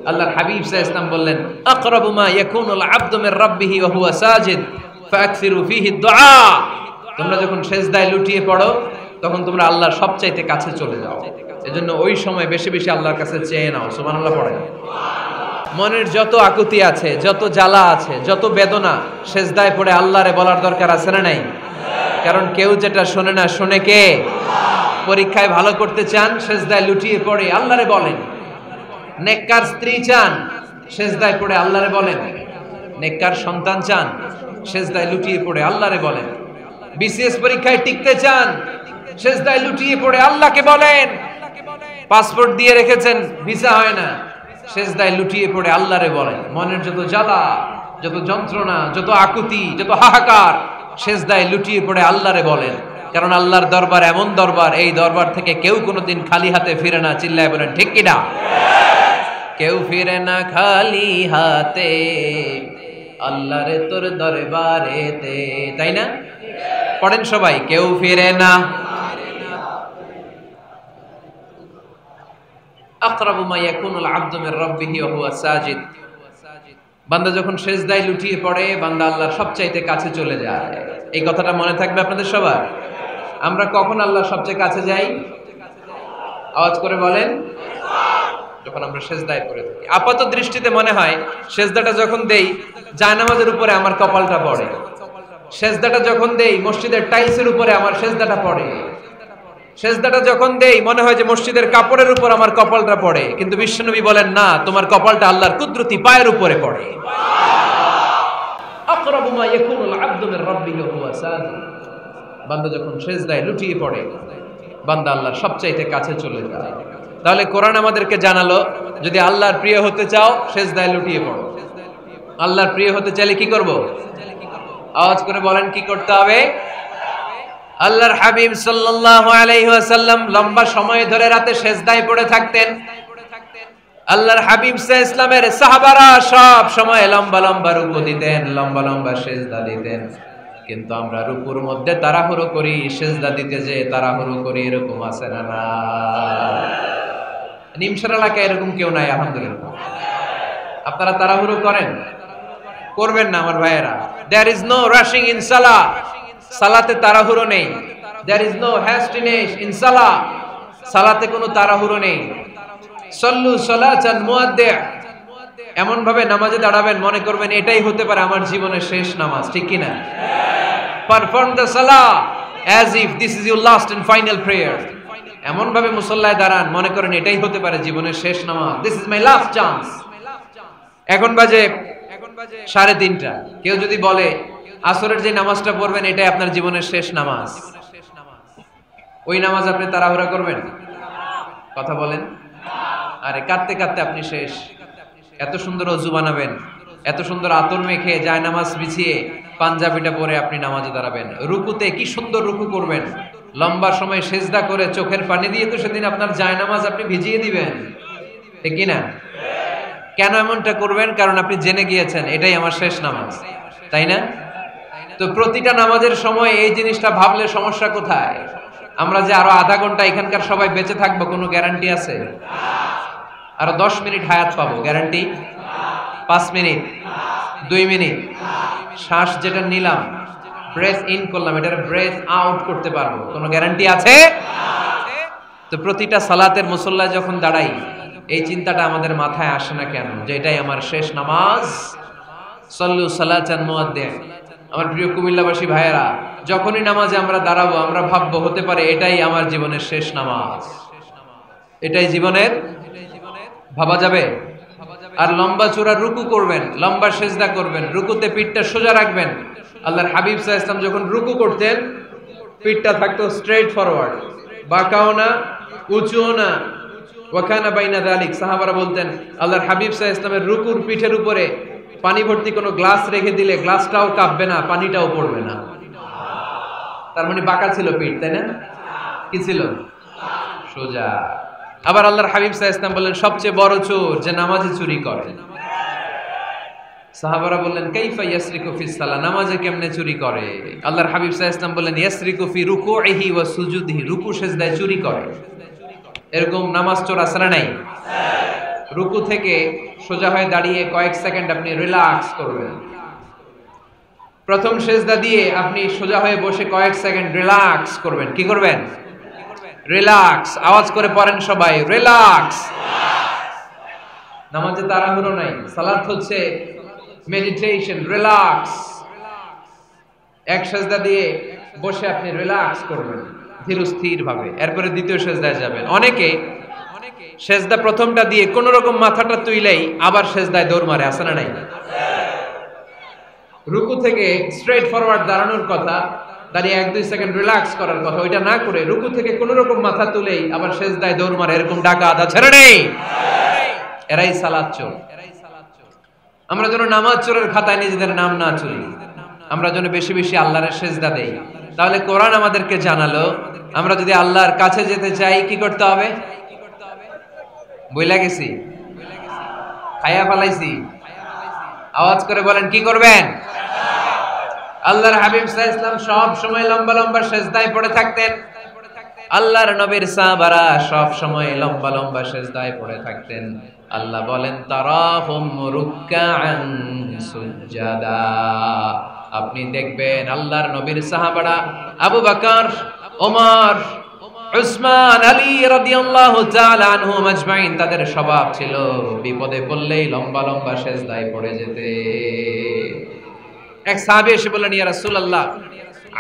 আল্লাহর হাবিব সাল্লাল্লাহু আলাইহি ওয়াসাল্লাম বললেন, আকরাবু মা ইয়াকুনুল আবদু মির রাব্বিহি ওয়া হুয়া সাজিদ ফাআকসিরু ফীহি দুআ। তোমরা যখন সেজদায় লুটিয়ে পড়ো তখন তোমরা আল্লাহর সবচাইতে কাছে চলে যাও। এজন্য ওই সময় বেশি বেশি আল্লাহর কাছে চেয়ে নাও। সুবহানাল্লাহ পড়েন। মনের যত আকুতি আছে, যত জ্বালা আছে, যত বেদনা, সেজদায় পড়ে আল্লাহরে বলার দরকার আছে না নাই? কারণ কেউ যেটা শোনে না, শোনে কে? পরীক্ষায় ভালো করতে চান, সেজদায় লুটিয়ে পড়ে আল্লাহরে বলেন। নেককার স্ত্রী চান, সেজদায় পড়ে আল্লাহরে বলেন। নেককার সন্তান চান, সেজদায় লুটিয়ে পড়ে আল্লাহরে বলেন। বিসিএস পরীক্ষায় টিকতে চান, সেজদায় লুটিয়ে পড়ে আল্লাহকে বলেন। পাসপোর্ট দিয়ে রেখেছেন, ভিসা হয় না, সেজদায় লুটিয়ে পড়ে আল্লাহরে বলেন। মনের যত জ্বালা, যত যন্ত্রণা, যত আকুতি, যত হাহাকার, সেজদায় লুটিয়ে পড়ে আল্লাহরে বলেন। কারণ আল্লাহর দরবার এমন দরবার, এই দরবার থেকে কেউ কোনোদিন খালি হাতে ফিরে না। চিল্লায় বলেন ঠিক কিনা? কেউ ফিরে না খালি হাতে আল্লাহরে তোর দরবারেতে, তাই না? পড়েন সবাই, কেউ ফিরে না। আকরাবু মা ইয়াকুনুল আবদু মির রাব্বিহি ওয়া হুয়া সাজিদ। বান্দা যখন সেজদায় লুটিয়ে পড়ে বান্দা আল্লাহর সবচাইতে কাছে চলে যায়। এই কথাটা মনে থাকবে আপনাদের সবার। আমরা কখন আল্লাহর সবচেয়ে কাছে যাই? আওয়াজ করে বলেন, যখন আমরা সেজদায় পড়ে থাকি। আপাত দৃষ্টিতে মনে হয় সেজদাটা যখন দেই জায়নামাজের উপরে আমার কপালটা পড়ে, সেজদাটা যখন দেই মসজিদের টাইলসের উপরে আমার সেজদাটা পড়ে, সেজদাটা যখন দেই মনে হয় যে মসজিদের কাপড়ের উপর আমার কপালটা পড়ে। কিন্তু বিশ্বনবী বলেন না, তোমার কপালটা আল্লাহর কুদরতি পায়ের উপরে পড়ে। আকরাবু মা ইয়াকুনুল আবদু মির রাব্বিহি ওয়া হুয়া সাজিদ। বান্দা যখন সেজদায় লুটিয়ে পড়ে বান্দা আল্লাহর সবচাইতে কাছে চলে যায়। তাহলে কোরআন আমাদেরকে জানালো, যদি আল্লাহর প্রিয় হতে চাও সেজদায় লুটিয়ে পড়ো। আল্লাহর প্রিয় হতে চাইলে কি করব? আওয়াজ করে বলেন কি করতে হবে? আল্লাহর হাবিব সাল্লাল্লাহু আলাইহি ওয়াসাল্লাম লম্বা সময় ধরে রাতে সেজদায় পড়ে থাকতেন। আল্লাহর হাবিব সাল্লাল্লাহু আলাইহি ওয়াসাল্লামের সাহাবারা সব সময় লম্বা লম্বা রুকু দিতেন, লম্বা লম্বা সেজদা দিতেন। কিন্তু আমরা রুকুর মধ্যে তাড়াহুড়ো করি, সেজদা দিতে যে তাড়াহুড়ো করি, এরকম আছে না? না, নিমশার এলাকায় এরকম কেউ নাই আলহামদুলিল্লাহ। আপনারা তাড়াহুড়ো করেন? করবেন না আমার ভাইয়েরা। There is no rushing in salah. সালাতে তাড়াহুড়ো নেই। There is no hastiness in salah. সালাতে কোনো তাড়াহুড়ো নেই। সল্লু সালাতান মুআদ্দি', এমন ভাবে নামাজে দাঁড়াবেন মনে করবেন এটাই হতে পারে আমার জীবনের শেষ নামাজ। ঠিক কি না? Perform the salah as if this is your last and final prayer. এমন ভাবে মুসল্লায় দাঁড়ান মনে করেন এটাই হতে পারে জীবনের শেষ নামাজ। This is my last chance. এখন বাজে 3:30। কেউ যদি বলে আসরের যে নামাজটা পড়বেন এটাই আপনার জীবনের শেষ নামাজ, ওই নামাজ আপনি তাড়াহুড়া করবেন? কথা বলেন। আরে কাঁদতে কাঁদতে আপনি শেষ। এত সুন্দর অজু বানাবেন, এত সুন্দর আতর মেখে যায় নামাজ বিছিয়ে পাঞ্জাবিটা পরে আপনি নামাজে দাঁড়াবেন। রুকুতে কি সুন্দর রুকু করবেন, লম্বা সময় সেজদা করে চোখের পানি দিয়ে তো সেদিন আপনার যায় নামাজ আপনি ভিজিয়ে দিবেন, ঠিক কিনা? কেন এমনটা করবেন? কারণ আপনি জেনে গিয়েছেন এটাই আমার শেষ নামাজ, তাই না? তো প্রতিটা নামাজের সময় এই জিনিসটা ভাবলে সমস্যা কোথায়? আমরা যে আরো আধা ঘন্টা এখানকার সবাই বেঁচে থাকবো কোনো গ্যারান্টি আছে? আরো 10 মিনিট হায়াত পাবো, গ্যারান্টি? 5 মিনিট, 2 মিনিট, শ্বাস যেটা নিলাম, ব্রেথ ইন করলাম, এটার ব্রেথ আউট করতে পারবো, কোনো গ্যারান্টি আছে? তো প্রতিটা সালাতের মুসল্লায় যখন দাঁড়াই এই চিন্তাটা আমাদের মাথায় আসে না কেন যে এটাই আমার শেষ নামাজ? সল্লু সালাতান মুআদ্দিন। আমার প্রিয় কুমিল্লাবাসী ভাইয়েরা, যখনই নামাজে আমরা দাঁড়াবো আমরা ভাববো হতে পারে এটাই আমার জীবনের শেষ নামাজ, এটাই জীবনের, ভাবা যাবে? আর লম্বা চূড়া রুকু করবেন, লম্বা সেজদা করবেন, রুকুতে পিঠটা সোজা রাখবেন। আল্লাহর হাবিব সাল্লাল্লাহু আলাইহি ওয়াসাল্লাম যখন রুকু করতেন পিঠটা থাকতো স্ট্রেট ফরওয়ার্ড, বাঁকাও না উঁচুও না, ওয়াকানা বাইনা যালিক। সাহাবারা বলতেন আল্লাহর হাবিব সাল্লাল্লাহু আলাইহি ওয়াসাল্লামের রুকুর পিঠের উপরে পানি ভর্তি কোনো গ্লাস রেখে দিলে গ্লাসটাও কাঁপবে না, পানিটাও পড়বে না। তার মানে বাঁকা ছিল পিঠ, তাই না? কি ছিল? সোজা। আবার আল্লাহর হাবিব সাল্লাল্লাহু আলাইহি ওয়াসাল্লাম বললেন সবচেয়ে বড় চোর যে নামাজে চুরি করে। সাহাবারা বললেন কাইফা ইয়াসরিকু ফিস সালাহ, নামাজে কেমনে চুরি করে? আল্লাহর হাবিব সাল্লাল্লাহু আলাইহি ওয়াসাল্লাম বললেন ইয়াসরিকু ফি রুকুইহি ওয়া সুজুদিহি, রুকু সেজদায় চুরি করে। এরকম নামাজ চোর আছে না নাই? রুকু থেকে সোজা হয়ে দাঁড়িয়ে কয়েক সেকেন্ড আপনি রিল্যাক্স করবেন। প্রথম সেজদা দিয়ে আপনি সোজা হয়ে বসে কয়েক সেকেন্ড রিল্যাক্স করবেন। কি করবেন? রিল্যাক্স। আওয়াজ করে পড়েন সবাই, রিল্যাক্স। নামাজে তাড়াহুড়ো নাই, সালাত হচ্ছে মেডিটেশন, রিল্যাক্স। এক সেজদা দিয়ে বসে আপনি রিল্যাক্স করবেন ধীরস্থির ভাবে, এরপরে দ্বিতীয় সেজদায় যাবেন। অনেকে সেজদা প্রথমটা দিয়ে কোন রকম মাথাটা তুইলেই আবার সেজদায় দৌড় মারে, আছে না নাই? রুকু থেকে স্ট্রেট ফরওয়ার্ড দাঁড়ানোর কথা, দাঁড়িয়ে 1-2 সেকেন্ড রিল্যাক্স করার কথা, ওইটা না করে রুকু থেকে কোন রকম মাথা তুলেই আবার সেজদায় দৌড় মারে, এরকম ডাকাত আছে না নেই? এরাই সালাত চোর। আমরা যেন নামাজ চোরের খাতায় নিজেদের নাম না চুরি, আমরা যেন বেশি বেশি আল্লাহর সেজদা দেই। তাহলে কোরআন আমাদেরকে জানালো আমরা যদি আল্লাহর কাছে যেতে চাই কি করতে হবে? বইলা গেছি, খায়া ফেলাইছি, আওয়াজ করে বলেন কি করবেন? আল্লাহর হাবিব সাল্লাল্লাহু আলাইহি ওয়াসাল্লাম সব সময় লম্বা লম্বা সেজদায় পড়ে থাকতেন। আল্লাহর নবীর সাহাবারা সব সময় লম্বা লম্বা সেজদায় পড়ে থাকতেন। আল্লাহ বলেন তারাহুম রুকআন সুজদা, আপনি দেখবেন আল্লাহর নবীর সাহাবারা আবু বকর, ওমর, উসমান, আলী রাদিয়াল্লাহু তাআলা আনহুম আজমাইন, তাদের স্বভাব ছিল বিপদে পড়লেই লম্বা লম্বা সেজদায় পড়ে যেতে। এক সাহাবী এসে বললেন ইয়া রাসূলুল্লাহ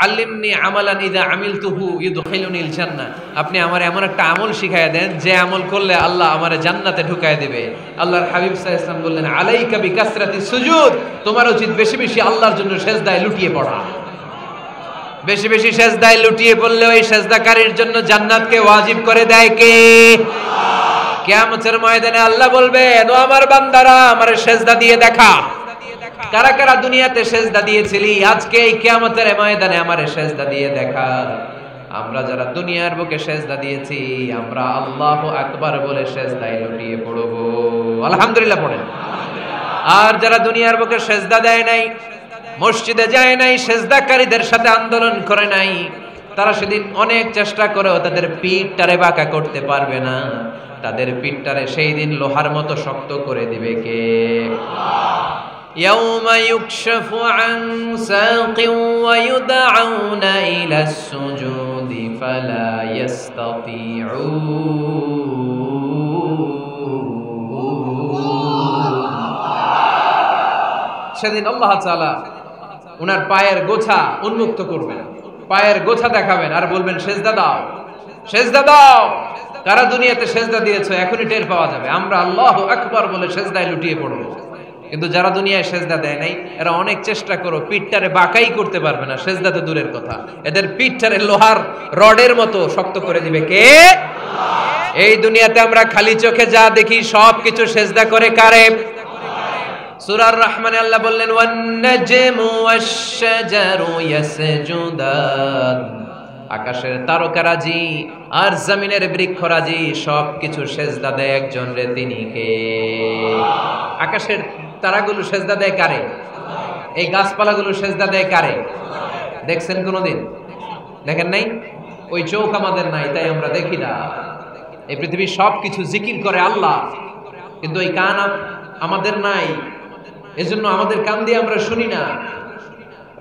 আল্লিমনি আমালান ইযা আমিলতুহু ইউদখিলুনিল জান্নাহ, আপনি আমার এমন একটা আমল শিখায়া দেন যে আমল করলে আল্লাহ আমারে জান্নাতে ঢুকায় দিবে। আল্লাহর হাবিব সাল্লাল্লাহু আলাইহি ওয়াসাল্লাম বললেন আলাইকা বিকাসরাতিস সুজুদ, তোমার উচিত বেশি বেশি আল্লাহর জন্য সেজদায় লুটিয়ে পড়া। বেশি বেশি সেজদায় লুটিয়ে পড়লে ওই সেজদাকারীর জন্য জান্নাতকে ওয়াজিব করে দেয় কে? কিয়ামতের ময়দানে আল্লাহ বলবেন ও আমার বান্দারা আমারে সেজদা দিয়ে দেখা। কারা কারা দুনিয়াতে সেজদা দিয়েছিলি, আজকে এই কিয়ামতের ময়দানে আমারে সেজদা দিয়ে দেখা। আমরা যারা দুনিয়ার বুকে সেজদা দিয়েছি আমরা আল্লাহু আকবার বলে সেজদায় লুটিয়ে পড়ব, আলহামদুলিল্লাহ পড়েন। আর যারা দুনিয়ার বুকে সেজদা দেয় নাই, মসজিদে যায় নাই, সেজদাকারীদের সাথে আন্দোলন করে নাই, তারা সেদিন অনেক চেষ্টা করেও তাদের পিঠটারে বাঁকা করতে পারবে না। তাদের পিঠটারে সেই দিন লোহার মতো শক্ত করে দিবে কে? ইয়াউমা ইউকশাফু আন সাকিন ওয়া ইউদআউনা ইলাস সুজুদি ফালা ইস্তাতিউন, সেদিন আল্লাহ তাআলা উনার পায়ের গোছা উন্মুক্ত করবেন, পায়ের গোছা দেখাবেন আর বলবেন সেজদা দাও, সেজদা দাও। কারা দুনিয়াতে সেজদা দিয়েছো এখনই টের পাওয়া যাবে। আমরা আল্লাহু আকবার বলে সেজদায় লুটিয়ে পড়ব। কিন্তু যারা দুনিয়ায় সেজদা দেয় নাই এরা অনেক চেষ্টা করো পিঠটারে বাঁকাই করতে পারবে না, সেজদাতে দূরের কথা, এদের পিঠটারে লোহার রডের মতো শক্ত করে দিবে কে? এই দুনিয়াতে আমরা খালি চোখে যা দেখি সব কিছু সেজদা করে কারে? সূরার রহমানে আল্লাহ বললেন ওয়ান নাজমু ওয়াশ-শাজারু ইয়াসজুদান, আকাশের তারকারাজি আর জমিনের বৃক্ষরাজি সব কিছু সেজদা দেয় একজন রে, তিনি কে? আকাশের তারাগুলো সেজদা দেয় কারে? এই গাছপালাগুলো সেজদা দেয় কারে? দেখছেন কোনদিন? দেখেন নাই? ওই চোখ আমাদের নাই তাই আমরা দেখি না। এই পৃথিবীর সব কিছু জিকির করে আল্লাহ, কিন্তু এই কান আমাদের নাই, এজন্য আমাদের কান দিয়ে আমরা শুনি না।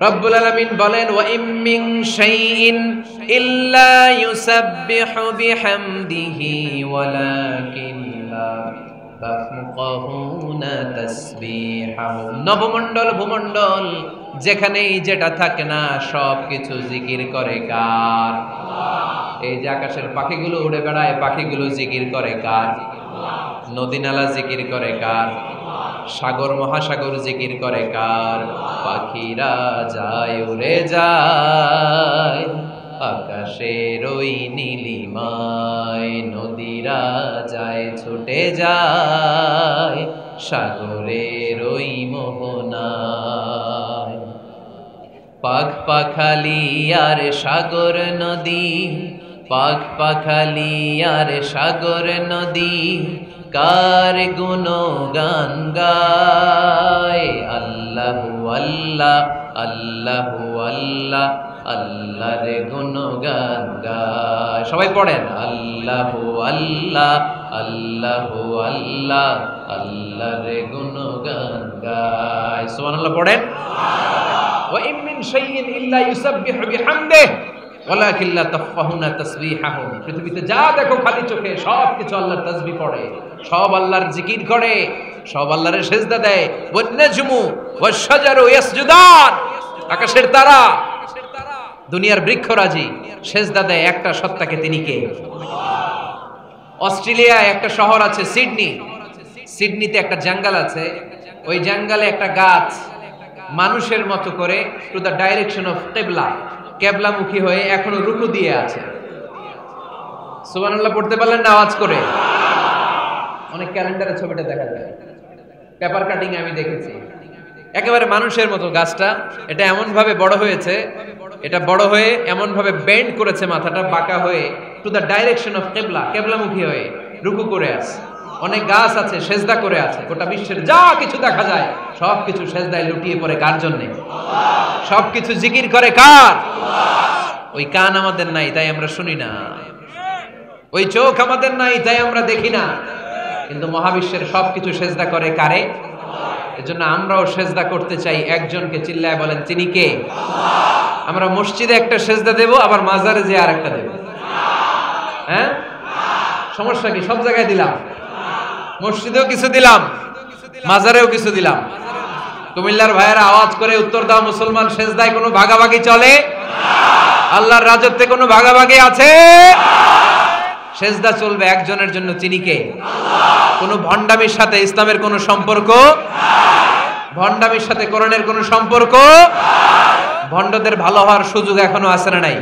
রব্বুল আলামিন বলেন ওয়া ইম মিন শাইইন ইল্লা ইউসাব্বিহু বিহামদিহি ওয়ালাকিন লা তাফকাহুনা তাসবিহাহুম। নবমণ্ডল ভূমণ্ডল যেখানেই যেটা থাকে না সব কিছু জিকির করে কার? এই যে আকাশের পাখিগুলো উড়ে বেড়ায়, পাখিগুলো জিকির করে কার? নদী নালা জিকির করে কার? সাগর মহাসাগর জিকির করে কার? পাখিরা যায় উড়ে যায় আকাশের ওই নীলিমায়, নদীরা যায় ছুটে যায় সাগরের ওই মোহনায়। পাখ পাখালি আর সাগর নদী, পাখ পাখালি আর সাগর নদী কার গুণগান গায়? আল্লাহু আল্লাহ আল্লাহু আল্লাহ আল্লাহর গুণগান গায়। সবাই পড়েন আল্লাহু আল্লাহ আল্লাহু আল্লাহ আল্লাহর গুণগান গায়। সুবহানাল্লাহ পড়েন। ওয়া ইম মিন শাইইন ইল্লা ইউসাব্বিহু বিহামদিহি ওয়ালাকিন লা তাফকাহুনা তাসবিহাহুম। পৃথিবীতে যা দেখো খালি চোখে সব কিছু আল্লাহর তাসবিহ পড়ে, সব আল্লাহর জিকির করে, সব আল্লাহর সেজদা দেয়। ওয়ান নাজমু ওয়াশ-শাজারু ইয়াসজুদান, আকাশের তারা দুনিয়ার বৃক্ষরাজি সেজদা দেয় একটা সত্তাকে, তিনি কে? অস্ট্রেলিয়ায় একটা শহর আছে সিডনি, সিডনিতে একটা জঙ্গল আছে, ওই জঙ্গলে একটা গাছ মানুষের মতো করে টু দ্য ডাইরেকশন অফ কিবলা, কেবলামুখী হয়ে এখনো রুকু দিয়ে আছে। সুবহানাল্লাহ পড়তে পারলেন না আওয়াজ করে? অনেক ক্যালেন্ডারে ছবিটা দেখা যায়, পেপার কাটিং আমি দেখেছি। একেবারে মানুষের মতো গাছটা, এটা এমন ভাবে বড় হয়েছে, এটা বড় হয়ে এমন ভাবে বেন্ড করেছে, মাথাটা বাঁকা হয়ে টু দ্য ডাইরেকশন অফ কিবলা, কেবলামুখী হয়ে রুকু করে আছে। অনেক গাছ আছে সেজদা করে আছে। গোটা বিশ্বের যা কিছু দেখা যায় সব কিছু সেজদায় লুটিয়ে পড়ে কার জন্য? সব কিছু জিকির করে কার? ওই কান আমাদের নাই তাই আমরা শুনি না, ওই চোখ আমাদের নাই তাই আমরা দেখি না, কিন্তু মহাবিশ্বের সব কিছু সেজদা করে কারে? এজন্য আমরাও সেজদা করতে চাই একজনকে। চিল্লায় বলেন তিনি কে? আমরা মসজিদে একটা সেজদা দেব, আবার মাজারে যে আরেকটা দেব। হ্যাঁ, সমস্যা কি? সব জায়গায় দিলাম, মসজিদেও কিছু দিলাম, মাজারেও কিছু দিলাম। কুমিল্লার ভাইয়েরা আওয়াজ করে উত্তর দাও, মুসলমান সেজদায় কোনো ভাগাভাগি চলে? আল্লাহর রাজত্বে কোনো ভাগাভাগি আছে? সেজদা চলবে একজনের জন্য, তিনি কে? কোনো ভণ্ডামির সাথে ইসলামের কোনো সম্পর্ক? ভণ্ডামির সাথে কোরআনের কোনো সম্পর্ক? ভণ্ডদের ভালো হওয়ার সুযোগ এখনো আছে না নাই?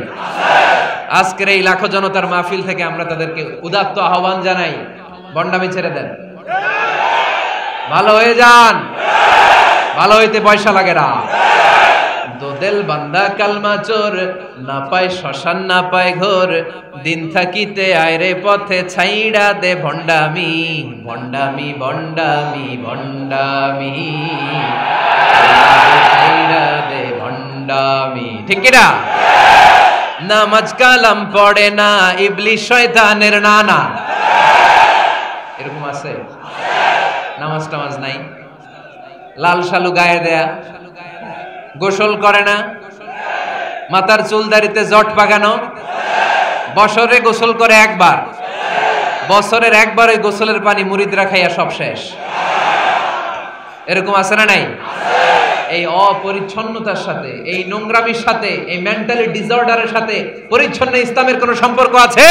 আজকের এই লাখো জনতার মাহফিল থেকে আমরা তাদেরকে উদাত্ত আহ্বান জানাই, ভণ্ডামি ছেড়ে দেন, ভালো হয়ে যান। ভালো হইতে পয়সা লাগে না। দোদেল বান্দা কালমা চোর, না পায় শ্মশান না পায় ঘোর, দিন থাকিতে আয়রে পথে ছাইড়া দে ভণ্ডামি, ভণ্ডামি ভণ্ডামি ভণ্ডামি ছাইড়া দে ভণ্ডামি। ঠিক কিনা? নামাজ কালাম পড়ে না, ইবলিশ শয়তানের নানা। এরকম আছে? নামাজ টামাজ নাই, লাল শালু গায়ে দেয়া, গোসল করে না, মাথার চুল দাড়িতে জট পাকানো, বছরে গোসল করে একবার, বছরের একবার ওই গোসলের পানি মুরিদরা খাইয়া সব শেষ। এরকম আছে না নাই? এই অপরিচ্ছন্নতার সাথে, এই নোংরামির সাথে, এই মেন্টালি ডিসঅর্ডারের সাথে পরিচ্ছন্ন ইসলামের কোনো সম্পর্ক আছে?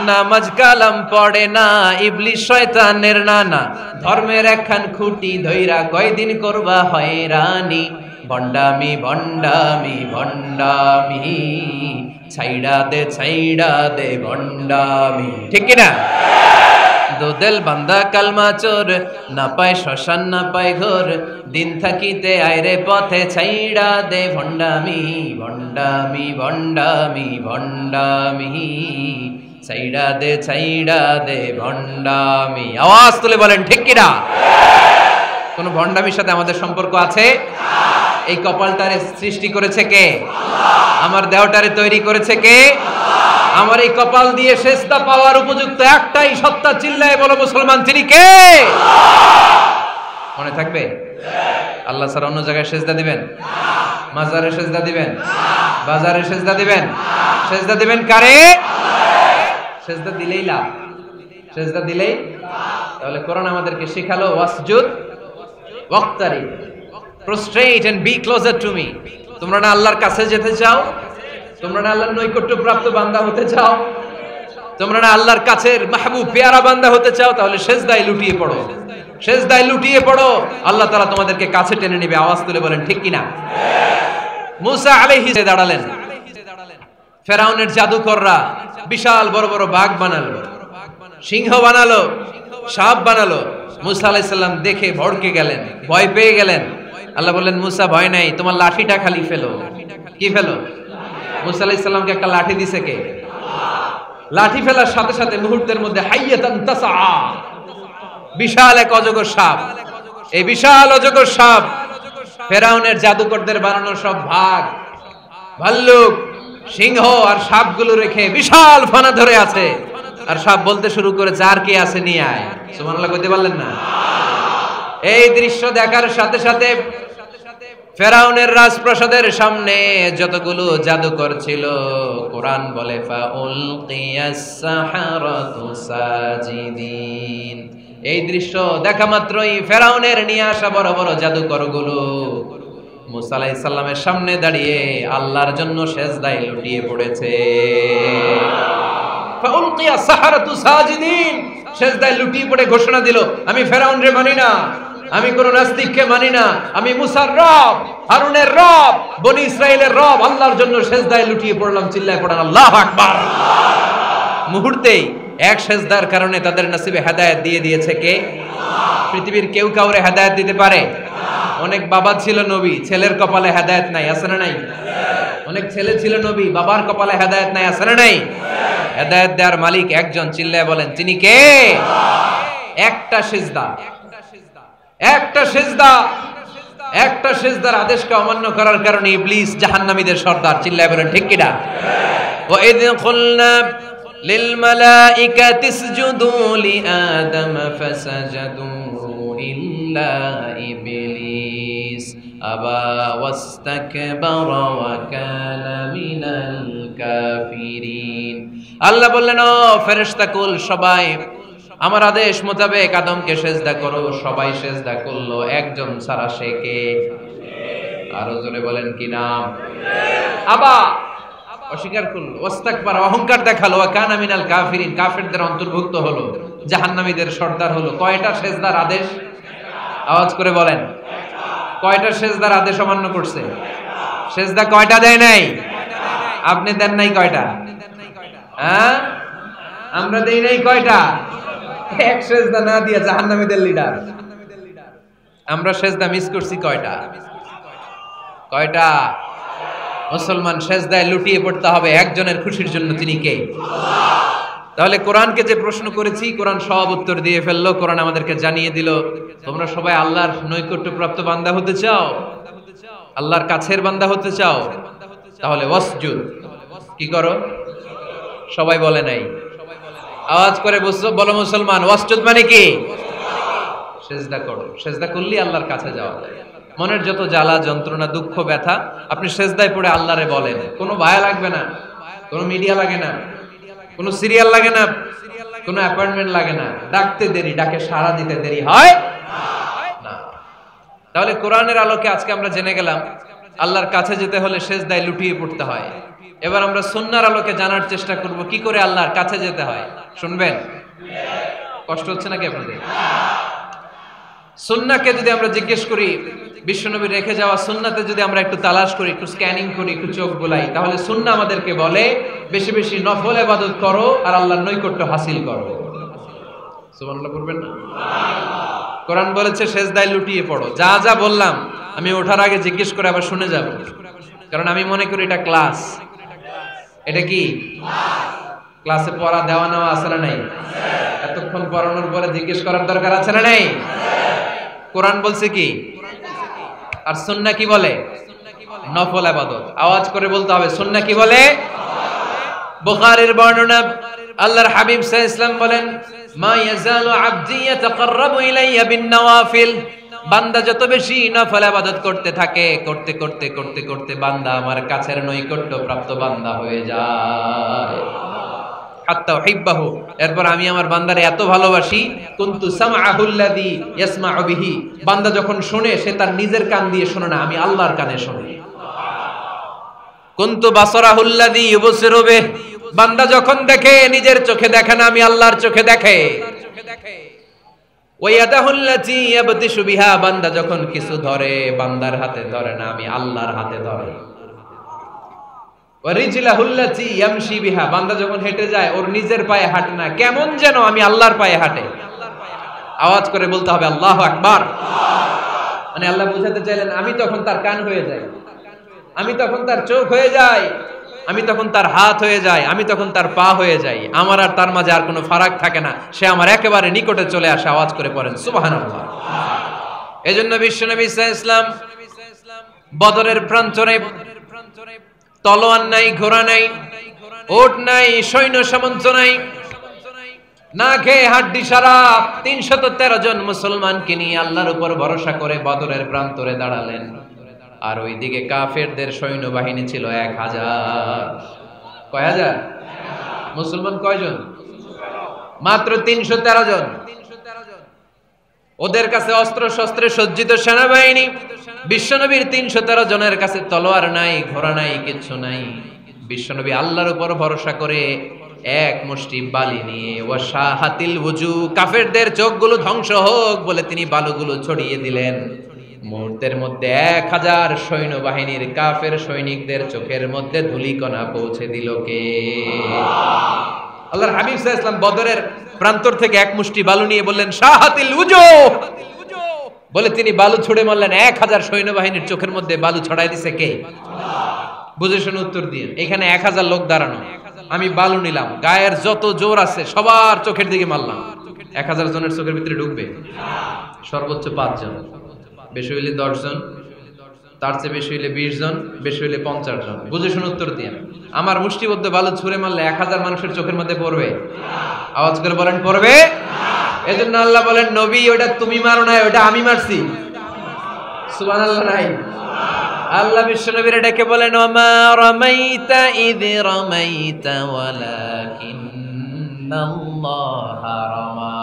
নামাজ কালাম পড়ে না ইবলিস শয়তানের নানা ধর্মের একখান খুঁটি ধইরা কয়দিন করবা হয়রানি ভণ্ডামি ভণ্ডামি ভণ্ডামি ছাইড়া দে ভণ্ডামি ঠিক কি না দোদেল বান্দা কালমা চোর না পায় শ্মশান না পায় ঘোর দিন থাকিতে আইরে পথে ছাইড়া দে ভণ্ডামি ভণ্ডামি ভণ্ডামি ভণ্ডামি ছাইড়া দে ভণ্ডামি আওয়াজ তুলে বলেন ঠিক কি না কোন ভণ্ডামির সাথে আমাদের সম্পর্ক আছে এই কপালটারে সৃষ্টি করেছে কে আমার দেহটারে তৈরি করেছে কে আমার এই কপাল দিয়ে সেজদা পাওয়ার উপযুক্ত একটাই সত্তা চিল্লায় বলো মুসলমান তিনি কে মনে থাকবে আল্লাহ ছাড়া অন্য জায়গায় সেজদা দিবেন মাজারে সেজদা দিবেন বাজারে সেজদা দিবেন সেজদা দিবেন কারে সেজদা দিলেই লাভ সেজদা দিলেই তাহলে কোরআন আমাদেরকে শেখালো ওয়াসজুদ ওয়াক্তারি prostrate and be closer to me তোমরা না আল্লাহর কাছে যেতে চাও তোমরা না আল্লাহর নৈকট্য প্রাপ্ত বান্দা হতে চাও তোমরা না আল্লাহর কাছের মাহবুব পেয়ারা বান্দা হতে চাও তাহলে সিজদায় লুটিয়ে পড়ো আল্লাহ তাআলা তোমাদেরকে কাছে টেনে নেবে আওয়াজ তুলে বলেন ঠিক কি না মুসা আলাইহিস দাঁড়ালেন ফেরাউনের জাদুকররা বিশাল বড় বড় বাঘ বানালো সিংহ বানালো সাপ বানালো মুসা আলাইহিস সালাম দেখে ভড়কে গেলেন ভয় পেয়ে গেলেন আল্লাহ বললেন মুসা ভয় নাই তোমার লাঠিটা খালি ফেলো কি ফেলো মুসা আলাইহিস সালামকে একটা লাঠি দিছে কে লাঠি ফেলার সাথে সাথে মুহূর্তের মধ্যে হাইয়াতান তাসআ বিশাল এক অজগর সাপ এই বিশাল অজগর সাপ ফেরাউনের জাদুকরদের বানানো সব বাঘ ভাল্লুক সিংহ আর সাপগুলো রেখে বিশাল ফানা ধরে আছে আর সাপ বলতে শুরু করেছে আর কি আছে নিয়ে আয় সুবহানাল্লাহ কইতে পারলেন না এই দৃশ্য দেখার সাথে সাথে ফেরাউনের রাজপ্রাসাদের সামনে যতগুলো জাদুকর ছিল কোরআন বলে ফাউলকিয়াস সাহারাতু সাজিদিন এই দৃশ্য দেখা মাত্রই ফেরাউনের নিয়ে আসা বড় বড় জাদুকরগুলো মুসা আলাইহিস সালামের সামনে দাঁড়িয়ে আল্লাহর জন্য সিজদায় লুটিয়ে পড়েছে ফাউলকিয়াস সাহারাতু সাজিদিন সিজদায় লুটিয়ে পড়ে ঘোষণা দিল আমি ফেরাউনরে মানি না আমি কোন নাস্তিককে মানি না আমি মুসার রব হারুনের রব বনি ইসরাইলের রব আল্লাহর জন্য সিজদায় লুটিয়ে পড়লাম চিল্লায় পড়েন আল্লাহু আকবার মুহূর্তেই এক সিজদার কারণে তাদের নসিবে হেদায়েত দিয়ে দিয়েছে কে পৃথিবীর কেউ কাউরে হেদায়েত দিতে পারে অনেক বাবা ছিল নবী ছেলের কপালে হেদায়েত নাই আছে না নাই অনেক ছেলে ছিল নবী বাবার কপালে হেদায়েত নাই আছে না নাই হেদায়েত দেওয়ার মালিক একজন চিল্লায় বলেন তিনি কে একটা সিজদার আদেশকে অমান্য করার কারণে ইবলিস জাহান্নামীদের সর্দার চিল্লায় বলেন ঠিক কিনা ওয়া ইয কুলনা লিল মালাইকাতি ইসজুদু লিআদম ফাসাজাদু ইল্লা ইবলিস আবা ওয়াস্তাকবারা ওয়া কানা মিনাল কাফিরিন আল্লাহ বললেন ও ফেরেশতাকুল সবাই আমার আদেশ মোতাবেক আদমকে সিজদা করো সবাই সিজদা করলো একজন ছাড়া সে কে আরো জোরে বলেন কি নাম আবা অস্বীকার করলো ওয়াস্তাকবারা অহংকার দেখালো ওয়া কানা মিনাল কাফিরিন কাফিরদের অন্তর্ভুক্ত হলো জাহান্নামীদের সর্দার হলো কয়টা সিজদার আদেশ আওয়াজ করে বলেন কয়টা সিজদার আদেশ অমান্য করছে সিজদা কয়টা দেয় নাই আপনি দেন নাই কয়টা হ্যাঁ আমরা দেই নাই কয়টা এক সিজদা না দিয়া জাহান্নামীদের লিডার আমরা সিজদা মিস করছি কয়টা মুসলমান সিজদায় লুটিয়ে পড়তে হবে একজনের খুশির জন্য তিনি কে তাহলে কোরআনকে যে প্রশ্ন করেছি কোরআন সব উত্তর দিয়ে ফেললো কোরআন আমাদেরকে জানিয়ে দিল তোমরা সবাই আল্লাহর নৈকট্যপ্রাপ্ত বান্দা হতে চাও আল্লাহর কাছের বান্দা হতে চাও তাহলে ওয়াসজুদ কি করো সবাই বলে নাই আওয়াজ করে বলো মুসলমান ওয়াসজুদ মানে কি সিজদা করো সিজদা করলে আল্লাহর কাছে যাওয়া যায় মনের যত জ্বালা যন্ত্রণা দুঃখ ব্যথা আপনি সিজদায় পড়ে আল্লাহরে বলেন কোনো ভায়া লাগবে না কোনো মিডিয়া লাগে না কোনো সিরিয়াল লাগে না কোনো অ্যাপয়েন্টমেন্ট লাগে না ডাকতে দেরি ডাকে সাড়া দিতে দেরি হয় না তাহলে কোরআনের আলোকে আজকে আমরা জেনে গেলাম আল্লাহর কাছে যেতে হলে সেজদায় লুটিয়ে পড়তে হয়। এবার আমরা সুন্নাহর আলোকে জানার চেষ্টা করব কি করে আল্লাহর কাছে যেতে হয়। শুনবেন? কষ্ট হচ্ছে নাকি আপনাদের? সুন্নাহকে যদি আমরা জিজ্ঞেস করি, বিশ্বনবী রেখে যাওয়া সুন্নাতে যদি আমরা একটু তালাশ করি, একটু স্ক্যানিং করি, একটু চোখ বোলাই, তাহলে সুন্নাহ আমাদেরকে বলে বেশি বেশি নফল ইবাদত করো আর আল্লাহর নৈকট্য হাসিল করো। সুবহানাল্লাহ পড়বেন না? কোরআন বলেছে সেজদায় লুটিয়ে পড়ো। যা যা বললাম আমি ওঠার আগে জিজ্ঞেস করে আবার শুনে যাব, কারণ আমি মনে করি এটা ক্লাস। এটা কি ক্লাসে পড়া দেওয়া নেওয়া আছে না নাই? এতক্ষণ পড়ানোর পরে জিজ্ঞেস করার দরকার আছে না নাই? কোরআন বলছে কি আর সুন্নাহ কি বলে? নফল ইবাদত। আওয়াজ করে বলতে হবে সুন্নাহ কি বলে? বুখারীর বর্ণনা, আল্লাহর হাবিব সাল্লাল্লাহু আলাইহি ওয়াসাল্লাম বলেন, মা ইয়াজালু আবদি ইয়াতাকাররাবু ইলাইয়া বিন নওয়াফিল, বান্দা যত বেশি নফল ইবাদত করতে থাকে, করতে করতে করতে করতে বান্দা আমার কাছের নৈকট্য প্রাপ্ত বান্দা হয়ে যায়। হাত্তা উহিব্বাহু, এরপর আমি আমার বান্দারে এত ভালোবাসি, কুনতু সামআহুল্লাযী ইয়াসমাউ বিহি, বান্দা যখন শুনে সে তার নিজের কান দিয়ে শুনে না, আমি আল্লাহর কানে শুনি। কুনতু বাসারাহুল্লাযী ইউবসিরু বিহি, বান্দা যখন দেখে নিজের চোখে দেখে না, আমি আল্লাহর চোখে দেখে। ওয়ায়াদাহুল্লাতী ইয়াবতিশু বিহা, বান্দা যখন কিছু ধরে বান্দার হাতে ধরে না, আমি আল্লাহর হাতে ধরে। ওয়ারিজলাহুল্লাতী ইয়ামশি বিহা, বান্দা যখন হেঁটে যায় ওর নিজের পায়ে হাঁটে না, কেমন যেন আমি আল্লাহর পায়ে হাঁটে। আওয়াজ করে বলতে হবে আল্লাহু আকবার। মানে আল্লাহ বুঝাতে চাইলেন আমি তখন তার কান হয়ে যাই, আমি তখন তার চোখ হয়ে যাই, আমি তখন তার হাত হয়ে যাই, আমি তখন তার পা হয়ে যাই। আমার আর তার মাঝে আর কোনো ফারাক থাকে না, সে আমার একেবারে নিকটে চলে আসে। আওয়াজ করে পড়েন সুবহানাল্লাহ। এজন্য বিশ্বনবী সাল্লাল্লাহু আলাইহি ওয়াসাল্লাম বদরের প্রান্তরে তলোয়ার নাই, ঘোড়া নাই, ওট নাই, সৈন্য সামন্ত নাই, না খেয়ে হাড্ডি সারা ৩১৩ জন মুসলমানকে নিয়ে আল্লাহর উপর ভরসা করে বদরের প্রান্তরে দাঁড়ালেন। আর ওইদিকে কাফেরদের সৈন্যবাহিনী ছিল ১০০০। কয় হাজার? মুসলমান কয়জন? মাত্র ৩১৩ জন। ওদের কাছে অস্ত্র শস্ত্রে সজ্জিত সেনাবাহিনী, বিশ্বনবীর ৩১৩ জনের কাছে তলোয়ার নাই, ঘোড়া নাই, কিচ্ছু নাই। বিশ্বনবী আল্লাহর উপর ভরসা করে এক মুষ্টি বালি নিয়ে ওয়াশাহাতিল ওযু, কাফেরদের চোখগুলো ধ্বংস হোক বলে তিনি বালুগুলো ছড়িয়ে দিলেন। মুহূর্তের মধ্যে ১০০০ সৈন্যবাহিনীর কাফের সৈনিকদের চোখের মধ্যে ধূলিকণা পৌঁছে দিল কে? আল্লাহর হাবিব সাল্লাল্লাহু আলাইহি ওয়াসাল্লাম বদরের প্রান্তর থেকে এক মুষ্টি বালু নিয়ে বললেন শাহাতিল উজু, বলে তিনি বালু ছুড়ে মারলেন। ১০০০ সৈন্যবাহিনীর চোখের মধ্যে বালু ছড়াই দিছে কে? বুঝে শুনে উত্তর দিয়ে। এখানে ১০০০ লোক দাঁড়ানো, আমি বালু নিলাম, গায়ের যত জোর আছে সবার চোখের দিকে মারলাম। ১০০০ জনের চোখের ভিতরে ঢুকবে? সর্বোচ্চ ৫ জন, বেশি হইলে ১০ জন, তার চেয়ে বেশি হইলে ২০ জন, বেশি হইলে ৫০ জন। বুঝে শুনে উত্তর দিয়ে। আমার মুষ্টিবদ্ধ বালু ছুঁড়ে মারলে ১০০০ মানুষের চোখের মধ্যে পড়বে? আওয়াজ করে বলেন পড়বে। এজন্য আল্লাহ বলেন নবী ওটা তুমি মারো নাই, ওটা আমি মারছি। সুবহানাল্লাহ নাই? আল্লাহ বিশ্বনবীরে ডেকে বলেন ওমা রামাইতা ইয রামাইতা ওয়ালাকিন্নাল্লাহা রামা।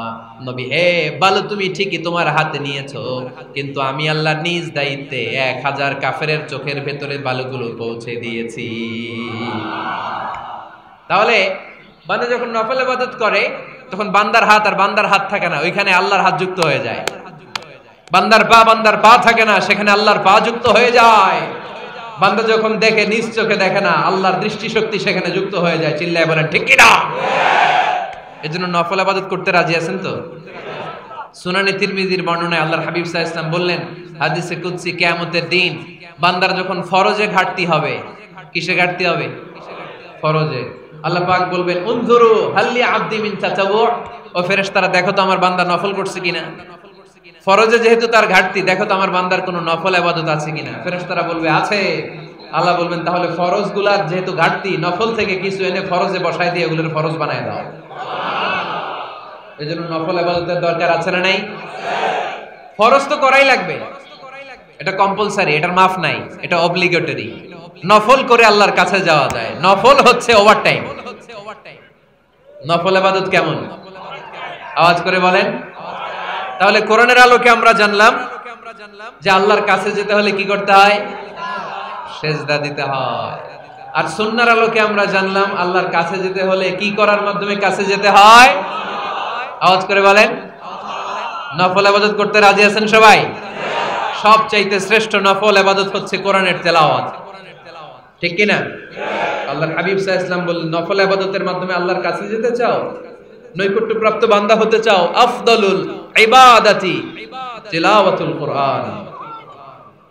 নবী হে, বালু তুমি ঠিকই তোমার হাতে নিয়েছো, কিন্তু আমি আল্লাহ নিজ দায়িত্বে ১০০০ কাফেরের চোখের ভেতরে বালুগুলো পৌঁছে দিয়েছি। তাহলে বান্দা যখন নফল ইবাদত করে তখন বান্দার হাত আর বান্দার হাত থাকে না, ওইখানে আল্লাহর হাত যুক্ত হয়ে যায়। বান্দার পা থাকে না, সেখানে আল্লাহর পা যুক্ত হয়ে যায়। বান্দা যখন দেখে নিজ চোখে দেখে না, আল্লাহর দৃষ্টিশক্তি সেখানে যুক্ত হয়ে যায়। চিল্লায় বলেন ঠিক কি না? এজন্য নফল ইবাদত করতে রাজি আছেন তো? সুনানে তিরমিজির বর্ণনায় আল্লাহর হাবিব সাল্লাল্লাহু আলাইহি ওয়াসাল্লাম বললেন হাদিসে কুদসি, কিয়ামতের দিন বান্দার যখন ফরজে ঘাটতি হবে, কিসে ঘাটতি হবে? ফরজে। আল্লাহ পাক বলবেন উনজুরু হাল্লি আবদি মিন তাতাওউ, ও ফেরেশতারা দেখো তো আমার বান্দা নফল করছে কিনা। ফরজে যেহেতু তার ঘাটতি, দেখো তো আমার বান্দার কোনো নফল ইবাদত আছে কিনা। ফেরেশতারা বলবে আছে। আল্লাহ বলবেন তাহলে ফরজগুলার যেহেতু ঘাটতি, নফল থেকে কিছু এনে ফরজে বসায় দিয়ে এগুলোর ফরজ বানায় দাও। এজন্য নফল ইবাদতের দরকার আছে না নাই? ফরজ তো করাই লাগবে, এটা কম্পালসারি, এটার মাফ নাই, এটা অব্লিগেটরি। নফল করে আল্লাহর কাছে যাওয়া যায়, নফল হচ্ছে ওভারটাইম। নফল ইবাদত কেমন? আওয়াজ করে বলেন। তাহলে কোরআনের আলোকে আমরা জানলাম যে আল্লাহর কাছে যেতে হলে কি করতে হয়? সেজদা দিতে হয়। আর সুন্নাহর আলোকে আমরা জানলাম আল্লাহর কাছে যেতে হলে কি করার মাধ্যমে কাছে যেতে হয়? আওয়াজ করে বলেন। নফল ইবাদত করতে রাজি আছেন সবাই? সবচাইতে শ্রেষ্ঠ নফল ইবাদত হচ্ছে কোরআনের তেলাওয়াত, ঠিক কি না? আল্লাহর হাবিব সাল্লাল্লাহু আলাইহি ওয়াসাল্লাম বললেন, নফল ইবাদতের মাধ্যমে আল্লাহর কাছে যেতে চাও, নৈকট্যপ্রাপ্ত বান্দা হতে চাও, আফদালুল ইবাদাতি তিলাওয়াতুল কোরআন।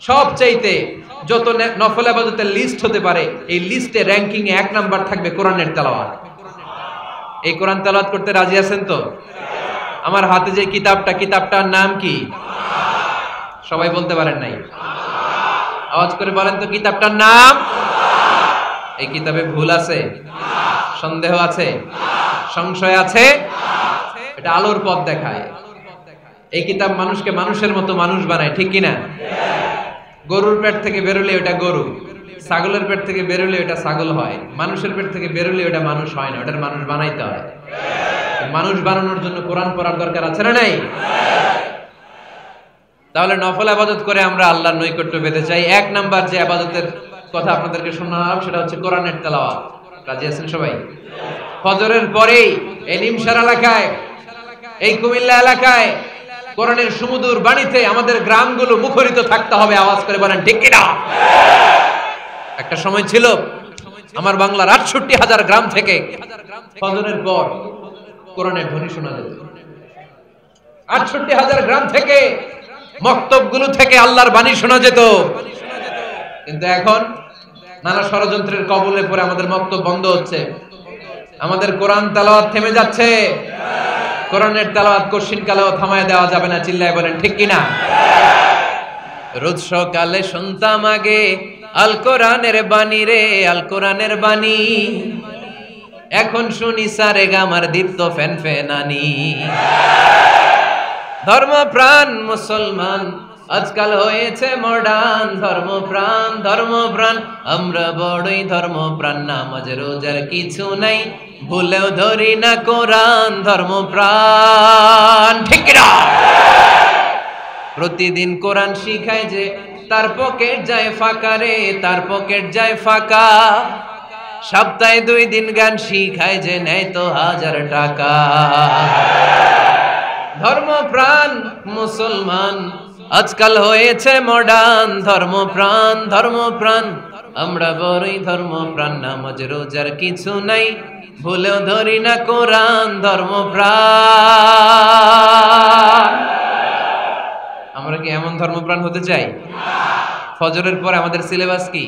সবচাইতে যত নফল ইবাদতের লিস্ট হতে পারে, এই লিস্টে র‍্যাঙ্কিং এ 1 নাম্বার থাকবে কোরআনের তেলাওয়াত। এই কোরআন তেলাওয়াত করতে রাজি আছেন তো? আমার হাতে যে কিতাবটার নাম কি? সবাই বলতে পারেন নাই? আওয়াজ করে বলেন তো, কিতাবটার নাম? এই কিতাবে ভুল আছে? সন্দেহ আছে? সংশয় আছে? এটা আলোর পথ দেখায়। এই কিতাব মানুষকে মানুষের মতো মানুষ বানায়, ঠিক কি না? গরুর পেট থেকে বেরোলে ওটা গরু, ছাগলের পেট থেকে বেরোলে ওটা ছাগল হয়, মানুষের পেট থেকে বেরোলে ওটা মানুষ হয় না, ওটার মানুষ বানাইতে হয়। মানুষ বানানোর জন্য কোরআন পড়ার দরকার আছে না নাই? তাহলে নফল ইবাদত করে আমরা আল্লাহর নৈকট্য পেতে চাই। 1 নাম্বার যে ইবাদতের কথা আপনাদেরকে শোনালাম সেটা হচ্ছে কোরআনের তেলাওয়াত। রাজি আছেন সবাই? ফজরের পরেই এই নিমসার এলাকায়, এই কুমিল্লা এলাকায় কোরআনের সুমধুর বাণীতে আমাদের গ্রামগুলো মুখরিত থাকতে হবে। আওয়াজ করে বলেন ঠিক কি না? একটা সময় ছিল আমার বাংলার ৬৮,০০০ গ্রাম থেকে ফজরের পর কোরআনের ধ্বনি শোনা যেত। ৬৮,০০০ গ্রাম থেকে মক্তবগুলো থেকে আল্লাহর বাণী শোনা যেত। কিন্তু এখন নানা ষড়যন্ত্রের কবলে পড়ে আমাদের মক্তব বন্ধ হচ্ছে, আমাদের কোরআন তেলাওয়াত থেমে যাচ্ছে। কোরআনের তেলাওয়াত কশিন কালেও থামায় দেওয়া যাবে না। চিল্লায় বলেন ঠিক কি না? রোজ সকালে শুনতাম আগে আল কোরআনের বাণী রে, আল কোরআনের বাণী। এখন শুনি সারে গামার দীপ্ত ফ্যান ফ্যানানি। ধর্মপ্রাণ মুসলমান আজকাল হয়েছে মডার্ন, ধর্মপ্রাণ ধর্মপ্রাণ আমরা বড়ই ধর্মপ্রাণ। নামাজ রোজার কিছু নাই, ভুলেও ধরি না কোরআন। ধর্মপ্রাণ ঠিক না? প্রতিদিন কোরআন শিখায় যে তার পকেট যায় ফাঁকা রে, তার পকেট যায় ফাঁকা। সপ্তাহে 2 দিন গান শিখায় যে নেয় তো 1000 টাকা। ধর্মপ্রাণ মুসলমান আজকাল হয়েছে মডার্ন, ধর্মপ্রাণ ধর্মপ্রাণ আমরা বড়ই ধর্মপ্রাণ। নামাজ রোজার কিছু নাই, ভুলেও ধরি না কোরআন। ধর্মপ্রাণ। আমরা কি এমন ধর্মপ্রাণ হতে চাই? ফজরের পর আমাদের সিলেবাস কি?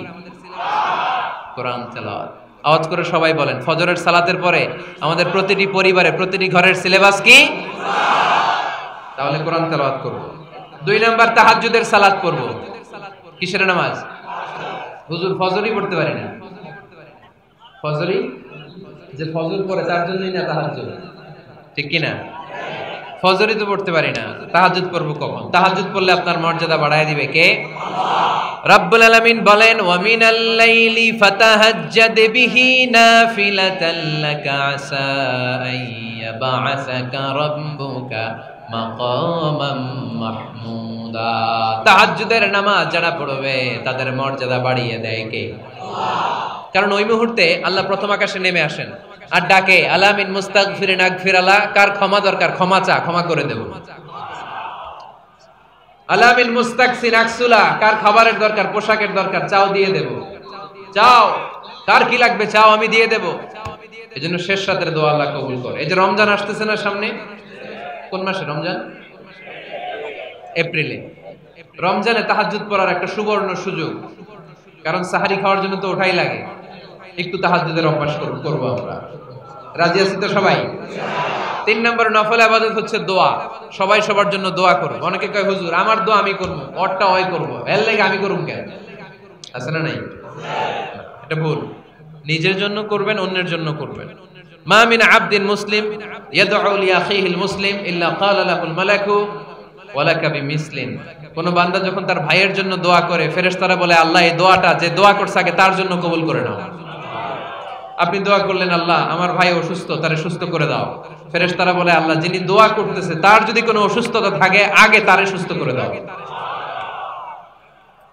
কোরআন তেলাওয়াত। আওয়াজ করে সবাই বলেন, ফজরের সালাতের পরে আমাদের প্রতিটি পরিবারে, প্রতিটি ঘরের সিলেবাস কি? তাহলে কোরআন তেলাওয়াত করব। 2 নাম্বার তাহাজ্জুদের সালাত করব। কিসের নামাজ? হুজুর ফজরই পড়তে পারি না। ফজরই যে ফজর পড়ে তার জন্যই না তাহাজ্জুদ, ঠিক কি না? ফজরই তো পড়তে পারি না, তাহাজ্জুদ করব কখন? তাহাজ্জুদ পড়লে আপনার মর্যাদা বাড়ায় দিবে কে? রব্বুল আলামিন বলেন, ওয়া মিনাল লাইলি ফাতাহাজ্জাদ বিহি নাফিলাতাল লাকা আসা আইয়াবাসাকা রাব্বুকা মাকামাম মাহমুদা। তাহাজ্জুদের নামাজ যারা পড়বে তাদের মর্যাদা বাড়িয়ে দেয় কে? কারণ ওই মুহূর্তে আল্লাহ প্রথম আকাশে নেমে আসেন আর ডাকে, আলা মিন মুস্তাগফিরিন আগফিরালা। কার ক্ষমা দরকার? ক্ষমা চা, ক্ষমা করে দেব। আলা মিন মুস্তাকসিন আকসুলা। কার খাবারের দরকার, পোশাকের দরকার, চাও দিয়ে দেব। চাও, কার কি লাগবে চাও, আমি দিয়ে দেব। এজন্য শেষ রাতের দোয়া আল্লাহ কবুল করে। এই যে রমজান আসতেছে না সামনে, কোন মাসে রমজান? এপ্রিলে। রমজানে তাহাজ্জুদ পড়ার একটা সুবর্ণ সুযোগ, কারণ সাহারি খাওয়ার জন্য তো ওঠাই লাগে। একটু তাহাজ্জুদের অভ্যাস করব আমরা। রাজি আছি তো সবাই? 3 নম্বর নফল ইবাদত হচ্ছে দোয়া। সবাই সবার জন্য দোয়া করব। অনেকে কয় হুজুর আমার দোয়া আমি করব, ওরটা ওই করব, এর লাগে আমি করুম কেন? আছে না নাই? এটা ভুল। নিজের জন্য করবেন, অন্যের জন্য করবেন। মা মিন আবদিন মুসলিম ইয়াদউ লি আখিহিল মুসলিম ইল্লা ক্বালা লাহুল মালাকু ওয়া লাকা বিমিসলিন। কোন বান্দা যখন তার ভাইয়ের জন্য দোয়া করে, ফেরেশতারা বলে আল্লাহ এই দোয়াটা যে দোয়া করছে আগে তার জন্য কবুল করে নাও। আপনি দোয়া করলেন আল্লাহ আমার ভাই অসুস্থ, তারে সুস্থ করে দাও। ফেরেশতারা বলে আল্লাহ যিনি দোয়া করতেছে তার যদি কোনো অসুস্থতা থাকে আগে তারে সুস্থ করে দাও।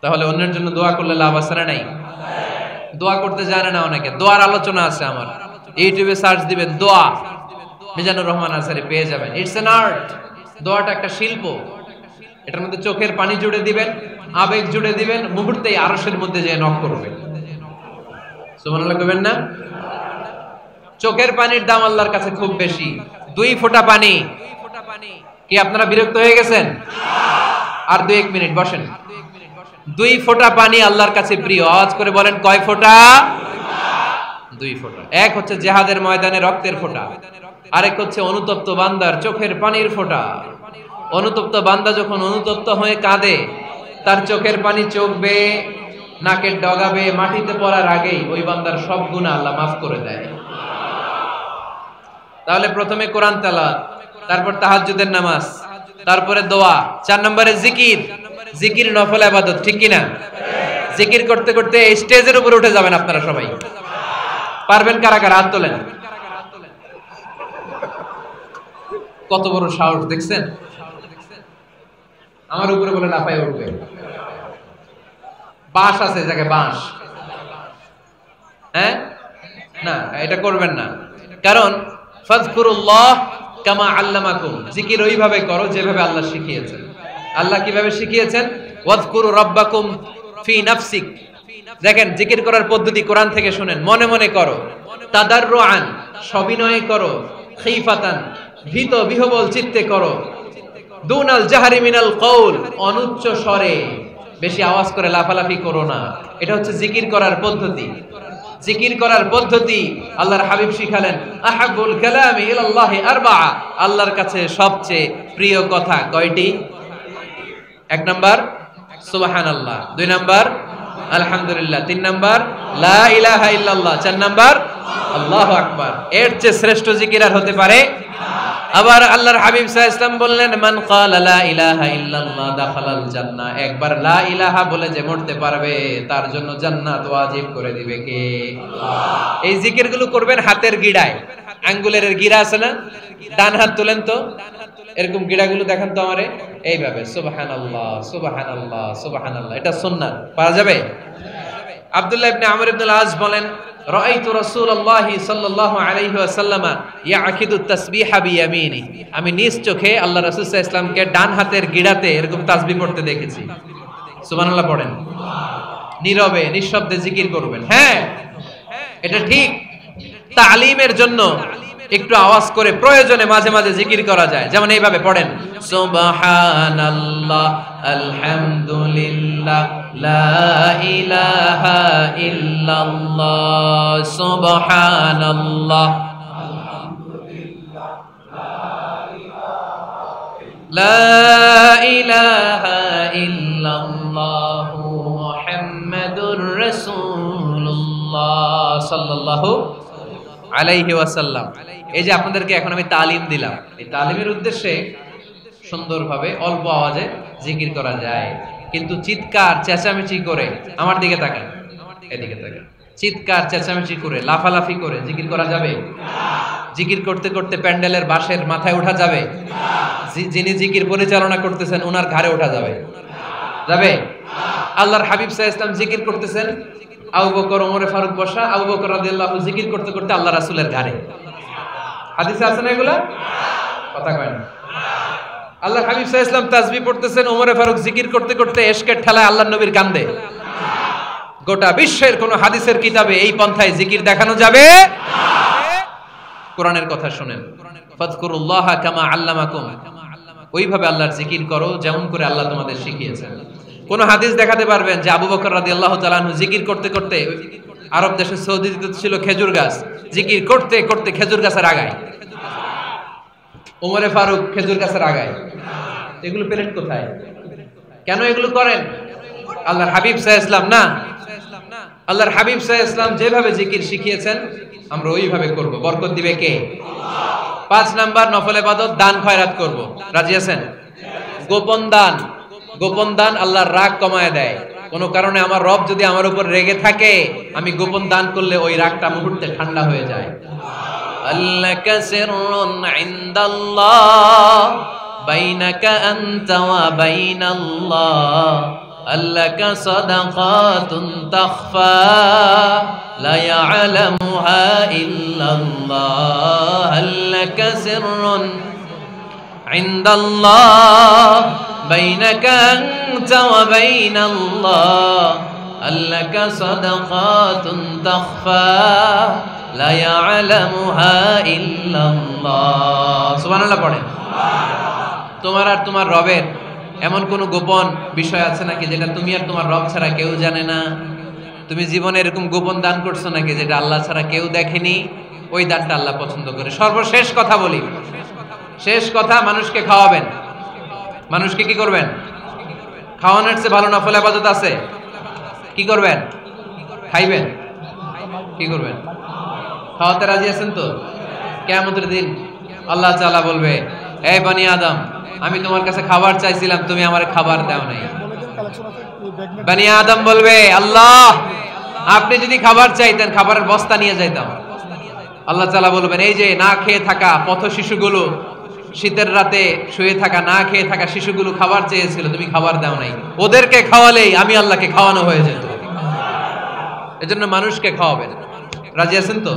তাহলে অন্যের জন্য দোয়া করলে লাভ আছে না নাই? দোয়া করতে জানে না অনেকে, দোয়ার আলোচনা আছে আমার, ইউটিউবে সার্চ দিবেন দোয়া, মিজানুর রহমান আনসারী পেয়ে যাবেন। It's an art. দোয়াটা একটা শিল্প। এটার মধ্যে চোখের পানি জুড়ে দিবেন, আবেগ জুড়ে দিবেন, মুহূর্তেই আরশের মধ্যে যেয়ে নক করবে। সুবহানাল্লাহ কইবেন না? চোখের পানির দাম আল্লাহর কাছে খুব বেশি। 2 ফোঁটা পানি। কি আপনারা বিরক্ত হয়ে গেছেন? আর 2-1 মিনিট বসেন। 2 ফোঁটা পানি আল্লাহর কাছে প্রিয়। আওয়াজ করে বলেন কয় ফোঁটা? 2 ফোঁটা। এক হচ্ছে জিহাদের ময়দানে রক্তের ফোঁটা, আরেক হচ্ছে অনুতপ্ত বান্দার চোখের পানির ফোঁটা। অনুতপ্ত বান্দা যখন অনুতপ্ত হয়ে কাঁদে, তার চোখের পানি চোখ বেয়ে নাকের ডগাবে মাটিতে পড়ার আগেই ওই বান্দার সব গুনাহ আল্লাহ মাফ করে দেয়। তাহলে প্রথমে কোরআন তেলাওয়াত, তারপর তাহাজ্জুদের নামাজ, তারপরে দোয়া, 4 নম্বরে জিকির। জিকির নফল ইবাদত, ঠিক কি না? জিকির করতে করতে এই স্টেজের উপরে উঠে যাবেন আপনারা সবাই। পারবেন কারা কারা? হাত তোলেন। কত বড় সাহস দেখছেন? আমার উপরে বলে লাফায় উঠবে। বাঁশ আছে যাকে বাঁশ, হ্যাঁ না, এটা করবেন না। কারণ ফাযকুরুল্লাহ কামা আল্লামাকুম, জিকির ওইভাবে করো যেভাবে আল্লাহ শিখিয়েছেন। আল্লাহ কিভাবে শিখিয়েছেন? ওয়াযকুরু রাব্বাকুম ফি নাফসিক। দেখেন জিকির করার পদ্ধতি কোরআন থেকে শুনেন। মনে মনে করো, তাদাররুআন সবিনয়ে করো, খিফাতান ভীত বিহবল চিত্তে করো, দুনাল জাহরি মিনাল কওল অনুচ্চ স্বরে, বেশি আওয়াজ করে লাফালাফি করো না। এটা হচ্ছে জিকির করার পদ্ধতি। জিকির করার পদ্ধতি আল্লাহর হাবিব শিখালেন, আহাব্বুল কালামি ইলাল্লাহি আরবাআ, আল্লাহর কাছে সবচেয়ে প্রিয় কথা কয়টি? 1 নাম্বার সুবহানাল্লাহ, 2 নাম্বার আলহামদুলিল্লাহ, 3 নাম্বার লা ইলাহা ইল্লাল্লাহ, 4 নাম্বার আল্লাহু আকবার। এর চেয়ে শ্রেষ্ঠ জিকির আর হতে পারে? আবার আল্লাহর হাবিব সাল্লাল্লাহু আলাইহি ওয়াসাল্লাম বললেন, মান ক্বালা লা ইলাহা ইল্লাল্লাহ দাখালাল জান্নাহ, একবার লা ইলাহা বলে যে মরতে পারবে তার জন্য জান্নাত ওয়াজিব করে দিবে কে? আল্লাহ। এই জিকিরগুলো করবেন হাতের গিড়ায়, আঙ্গুলের গিড়া আছে না? ডান হাত তোলেন তো, এরকম গিড়াগুলো দেখেন তো আমারে, এইভাবে সুবহানাল্লাহ সুবহানাল্লাহ সুবহানাল্লাহ। এটা সুন্নাত, পারা যাবে? আব্দুল্লাহ ইবনে আমর ইবনুল আস বলেন, রাআইতু রাসূলুল্লাহ সাল্লাল্লাহু আলাইহি ওয়াসাল্লাম ইয়াকিদু তাসবিহা বিয়ামিনি, আমি নিজ চোখে আল্লাহ রাসূল সাল্লাল্লাহু আলাইহি ওয়াসাল্লামকে ডান হাতের গিড়াতে এরকম তাসবিহ পড়তে দেখেছি। সুবহানাল্লাহ পড়েন। নীরবে নিঃশব্দে জিকির করবেন। হ্যাঁ এটা ঠিক। তালিমের জন্য একটু আওয়াজ করে প্রয়োজনে মাঝে মাঝে জিকির করা যায়। যেমন এইভাবে পড়েন, সুবহানাল্লাহ আলহামদুলিল্লাহ লা ইলাহা ইল্লাল্লাহ সুবহানাল্লাহ লা ইলাহা ইল্লাল্লাহ মুহাম্মাদুর রাসূলুল্লাহ সাল্লাল্লাহু আলাইহি ওয়াসাল্লাম। এই যে আপনাদেরকে এখন আমি তালিম দিলাম, এই তালিমের উদ্দেশ্যে সুন্দরভাবে অল্প আওয়াজে জিকির করা যায়, কিন্তু চিৎকার চেঁচামেচি করে, আমার দিকে তাকান, এদিকে তাকান, চিৎকার চেঁচামেচি করে লাফালাফি করে জিকির করা যাবে? জিকির করতে করতে প্যান্ডেলের বাঁশের মাথায় ওঠা যাবে? যিনি জিকির পরিচালনা করতেছেন ওনার ঘাড়ে ওঠা যাবে? যাবে? আল্লাহর হাবিব সাল্লাল্লাহু আলাইহি ওয়াসাল্লাম জিকির করতেছেন, আবু বকর ওমর ফারুক বসা, আবু বকর রাদিয়াল্লাহু জিকির করতে করতে আল্লাহ রাসূলের ঘাড়ে। হাদিসে আছে না এগুলা? কথা কয় না। আল্লাহর হাবিব সাল্লাল্লাহু আলাইহি ওয়াসাল্লাম তাসবিহ পড়তেছেন, ওমর ফারুক জিকির করতে করতে এশকের ঠেলায় আল্লাহর নবীর কান্দে। গোটা বিশ্বের কোন হাদিসের কিতাবে এই পন্থায় জিকির দেখানো যাবে? কোরআনের কথা শুনেন, ফাযকুরুল্লাহ কামা আল্লামাকুম, ওইভাবে আল্লাহর জিকির করো যেমন করে আল্লাহ তোমাদের শিখিয়েছেন। কোন হাদিস দেখাতে পারবেন যে আবু বকর রাদিয়াল্লাহু তাআলা আনহু জিকির করতে করতে, আরব দেশে সৌদিতে ছিল খেজুর গাছ, জিকির করতে করতে খেজুর গাছের আগায়, ওমরে ফারুক খেজুর গাছের আগায়, এগুলো পেলেন কোথায়? কেন এগুলো করেন? আল্লাহর হাবিব সাল্লাল্লাহু আলাইহি ওয়াসাল্লাম না, আল্লাহর হাবিব সাল্লাল্লাহু আলাইহি ওয়াসাল্লাম যেভাবে জিকির শিখিয়েছেন আমরা ওইভাবে করব। বরকত দিবে কে? আল্লাহ। 5 নাম্বার নফল ইবাদত, দান খয়রাত করব। রাজি আছেন? গোপন দান, গোপন দান আল্লাহর রাগ কমায় দেয়। কোন কারণে আমার রব যদি আমার উপর রেগে থাকে, আমি গোপন দান করলে ওই রাগটা মুহূর্তে ঠান্ডা হয়ে যায়। আল্লাকা সিররুন ইনদাল্লাহ বাইনাকা আনতা ওয়া বাইনাল্লাহ আল্লাকা সাদাকাতুন তাখফা লা ইয়ালামুহা ইল্লাল্লাহ আল্লাকা সিররুন ইনদাল্লাহ বাইনাকা আনতা ওয়া বাইনাল্লাহ আল্লাকা সাদাকাতুন তাখফা লা ইয়ালামুহা ইল্লাল্লাহ সুবহানাল্লাহ পড়েন। তোমার আর তোমার রবের এমন কোন গোপন বিষয় আছে নাকি যেটা তুমি আর তোমার রব ছাড়া কেউ জানে না? তুমি জীবনে এরকম গোপন দান করছো নাকি যেটা আল্লাহ ছাড়া কেউ দেখেনি? ওই দানটা আল্লাহ পছন্দ করে। সর্বশেষ কথা বলি, শেষ কথা, মানুষকে খাওয়াবেন। মানুষকে কি করবেন? খাওয়ানোর চেয়ে ভালো নফল ইবাদত আছে? কি করবেন? খাইবেন। কি করবেন? খাওয়াতে রাজি আছেন তো? কিয়ামতের দিন আল্লাহ তাআলা বলবে, এই বনি আদম, আমি তোমার কাছে খাবার চাইছিলাম, তুমি আমারে খাবার দাও নাই। বনি আদম বলবে, আল্লাহ আপনি যদি খাবার চাইতেন খাবারের বস্তা নিয়ে যাইতাম। আল্লাহ তাআলা বলবেন, এই যে না খেয়ে থাকা পথ শিশুগুলো, শীতের রাতে শুয়ে থাকা না খেয়ে থাকা শিশুগুলো খাবার চেয়েছিল, তুমি খাবার দাও নাই। ওদেরকে খাওয়ালেই আমি আল্লাহকে খাওয়ানো হয়ে যেত। এজন্য মানুষকে খাওয়াবেন। রাজি আছেন তো?